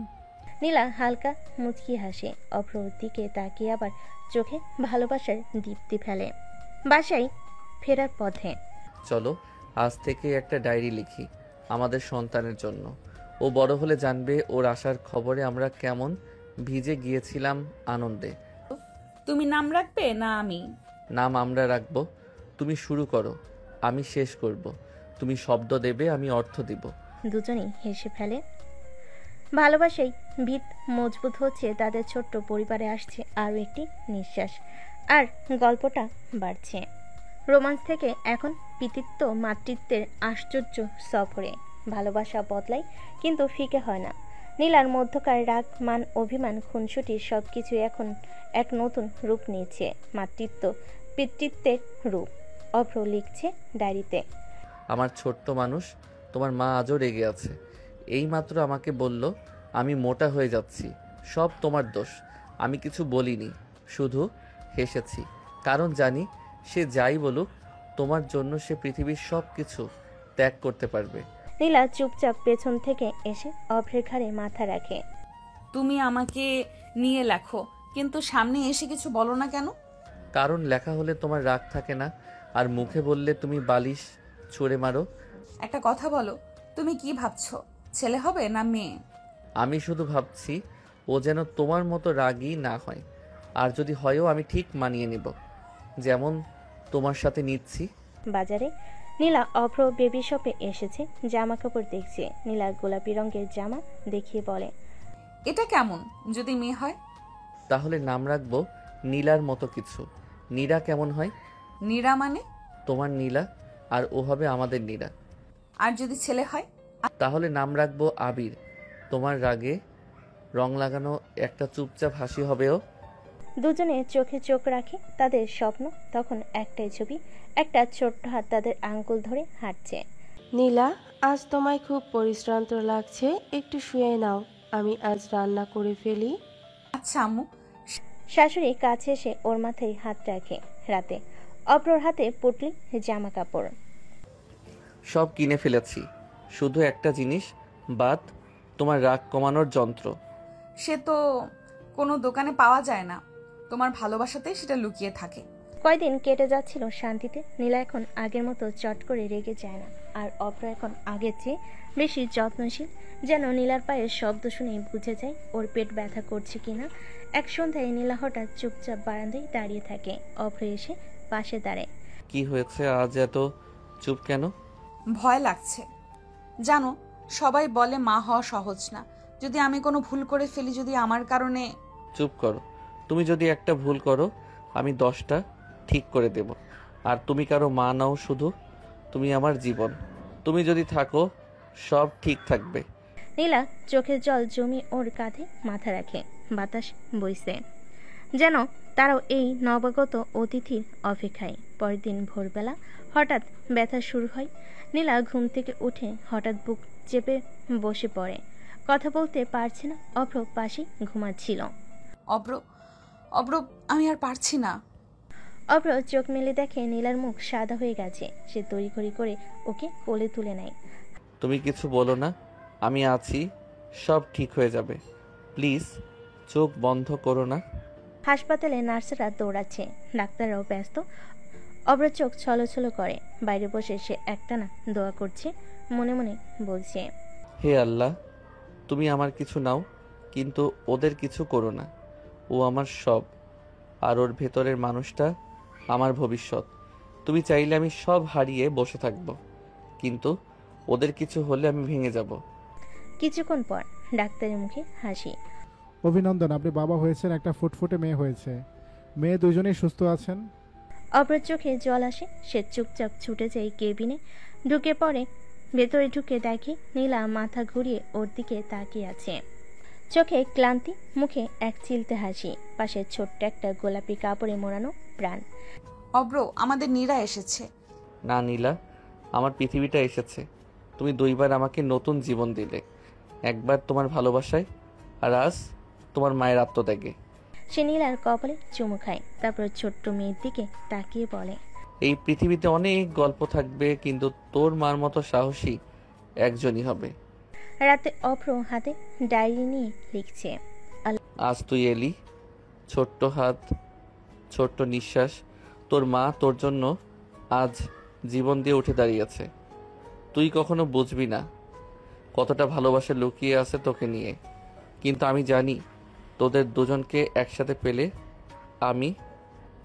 নীলা হালকা মুচকি হাসে। অভ্রর দিকে তাকিয়ে আবার চোখে ভালোবাসার দীপ্তি ফেলে। বাসায় ফেরার পথে, চলো আজ থেকে একটা ডায়েরি লিখি আমাদের সন্তানের জন্য। ও বড় হলে জানবে ওর আসার খবরে আমরা কেমন ভিজে গিয়েছিলাম আনন্দে। তুমি নাম রাখবে না আমি? নাম আমরা রাখবো। তুমি শুরু করো, আমি শেষ করব। তুমি শব্দ দেবে, আমি অর্থ দিব। দুজনেই হেসে ফেলে। ভালোবাসাই ভিত মজবুত হচ্ছে তাদের ছোট্ট পরিবারে। আসছে আরও একটি নিঃশ্বাস, আর গল্পটা বাড়ছে। রোমান্স থেকে এখন পিতৃত্ব মাতৃত্বের আশ্চর্য সফরে। ভালোবাসা বদলায়, কিন্তু ফিকে হয় না। নীলার মধ্যকার রাগ, মান, অভিমান, খুনসুটি সব কিছু এখন এক নতুন রূপ নিয়েছে, মাতৃত্ব পিতৃত্বের রূপ। অভ্র লিখছে ডায়েরিতে, আমার ছোট্ট মানুষ, তোমার মা আজও রেগে আছে। এইমাত্র আমাকে বলল আমি মোটা হয়ে যাচ্ছি, সব তোমার দোষ। আমি কিছু বলিনি, শুধু হেসেছি, কারণ জানি সে যাই বলুক তোমার জন্য সে পৃথিবীর সব কিছু ত্যাগ করতে পারবে। নীলা চুপচাপ পেছন থেকে এসে অভ্রের ঘাড়ে মাথা রাখে। তুমি আমাকে নিয়ে লেখো, কিন্তু সামনে এসে কিছু বলো না কেন? কারণ লেখা হলে তোমার রাগ থাকে না, আর মুখে বললে তুমি বালিশ ছুঁড়ে মারো। একটা কথা বলো, তুমি কি ভাবছো, ছেলে হবে না মেয়ে? আমি শুধু ভাবছি ও যেন তোমার মতো রাগী না হয়, আর যদি হয়ও আমি ঠিক মানিয়ে নেব, যেমন তোমার সাথে নিচ্ছি। বাজারে নীলা অভ্র বেবি শপে এসেছে, জামা কাপড় দেখছে। নীলা গোলাপি রঙের জামা দেখিয়ে বলে, এটা কেমন যদি মেয়ে হয়? তাহলে নাম রাখবো নীলার মতো কিছু। নীরা কেমন হয়? নীরা মানে? তোমার নীলা, আর ও হবে আমাদের নীরা। আর যদি ছেলে হয়? তাহলে নাম রাখবো আবির। তোমার রাগে রং লাগানো একটা চুপচাপ হাসি হবেও। দুজনে চোখে চোখ রাখে। তাদের স্বপ্ন তখন একটাই ছবি, একটা ছোট্ট হাত তাদের আঙ্গুল ধরে হাঁটছে। নীলা, আজ তোমায় খুব পরিশ্রান্ত লাগছে, একটু শুয়ে নাও, আমি আজ রান্না করে ফেলি। আচ্ছা আম্মু। শাশুড়ি কাছে এসে ওর মাথায় হাত রাখে। রাতে অভ্রর হাতে পুটলি জামা কাপড় সব কিনে ফেলেছি, শুধু একটা জিনিস বাদ, তোমার রাগ কমানোর যন্ত্র। সে তো কোনো দোকানে পাওয়া যায় না, তোমার ভালোবাসাতেই সেটা লুকিয়ে থাকে। কয়দিন কেটে যাচ্ছিল শান্তিতে। নীলা এখন আগের মতো চট করে রেগে যায় না, আর অভ্র এখন আগের চেয়ে বেশি যত্নশীল। যেন নীলার পায়ের শব্দ শুনেই বুঝে যায় ওর পেট ব্যথা করছে কিনা। এক সন্ধ্যায় নীলা হঠাৎ চুপচাপ বারান্দায় দাঁড়িয়ে থাকে। অভ্র এসে পাশে দাঁড়ায়। কি হয়েছে আজ এত চুপ কেন? ভয় লাগছে। জানো, সবাই বলে মা হওয়া সহজ না। যদি আমি কোনো ভুল করে ফেলি, যদি আমার কারণে। চুপ করো। তুমি যদি একটা ভুল করো আমি 10টা ঠিক করে দেব। আর তুমি কারো মা নাও, শুধু তুমি আমার জীবন। তুমি যদি থাকো সব ঠিক থাকবে। নীলা চোখের জল জমি ওর কাঁধে মাথা রাখে। বাতাস বইছে, যেন তারাও এই নবাগত অতিথির অপেক্ষায়। পরের দিন ভোরবেলা হঠাৎ ব্যথা শুরু হয়। নীলা ঘুম থেকে উঠে হঠাৎ বুক চেপে বসে পড়ে। কথা বলতে পারছে না। অভ্র পাশে ঘুমাচ্ছিল। অভ্র, অভ্র, আমি আর পারছি না। অভ্র চোখ মেলে দেখে নীলার মুখ সাদা হয়ে গেছে। সে তড়িঘড়ি করে ওকে কোলে তুলে নেয়। তুমি কিছু বলো না, আমি আছি, সব ঠিক হয়ে যাবে। প্লিজ চোখ বন্ধ করো না। হাসপাতালে নার্সরা দৌড়াচ্ছে, ডাক্তাররাও ব্যস্ত। অভ্র চোখ ছলছল করে। বাইরে বসে সে একটানা দোয়া করছে, মনে মনে বলছে, হে আল্লাহ, তুমি আমার কিছু নাও, কিন্তু ওদের কিছু করো না। ও আমার সব, আর ওর ভেতরের মানুষটা আমার ভবিষ্যৎ। তুমি চাইলে আমি সব হারিয়ে বসে থাকব, কিন্তু ওদের কিছু হলে আমি ভেঙে যাব। কিছুক্ষণ পর ডাক্তারের মুখে হাসি। অভিনন্দন, আপনি বাবা হয়েছেন, একটা ফুটফুটে মেয়ে হয়েছে। মেয়ে দুজনেই সুস্থ আছেন। অভ্রের চোখে জল আসে। সে চুপচাপ ছুটে যায় কেবিনে, ঢুকে পড়ে। ভেতরে ঢুকে দেখে নীলা মাথা ঘুরিয়ে ওর দিকে তাকিয়ে আছে। চোখে ক্লান্তি, মুখে এক চিলতে হাসি, পাশে ছোট্ট একটা গোলাপি কাপড়ে মোড়ানো প্রাণ। অভ্র, আমাদের নীরা এসেছে। না নীলা, আমার পৃথিবীটা এসেছে। তুমি 2বার আমাকে নতুন জীবন দিলে, একবার তোমার ভালোবাসায়, আর আজ তোমার মায়ের আত্মত্যাগে। সে নীলার কপালে চুমু খায়, তারপর ছোট্ট মেয়ের দিকে তাকিয়ে বলে, এই পৃথিবীতে অনেক গল্প থাকবে, কিন্তু তোর মার মতো সাহসী একজনই হবে। রাতে অভ্র হাতে ডায়েরি নিয়ে লিখছে, আজ তুই এলি, ছোট্ট হাত, ছোট্ট নিঃশ্বাস। তোর মা তোর জন্য আজ জীবন দিয়ে উঠে দাঁড়িয়েছে। তুই কখনো বুঝবি না কতটা ভালোবাসা লুকিয়ে আছে তোকে নিয়ে, কিন্তু আমি জানি তোদের দুজনকে একসাথে পেলে আমি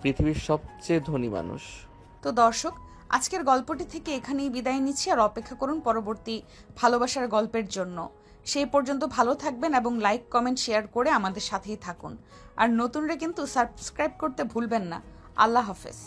পৃথিবীর সবচেয়ে ধনী মানুষ। তো দর্শক, আজকের গল্পটি থেকে এখানেই বিদায় নিচ্ছি। আর অপেক্ষা করুন পরবর্তী ভালোবাসার গল্পের জন্য। সেই পর্যন্ত ভালো থাকবেন এবং লাইক, কমেন্ট, শেয়ার করে আমাদের সাথেই থাকুন। আর নতুনরা কিন্তু সাবস্ক্রাইব করতে ভুলবেন না। আল্লাহ হাফেজ।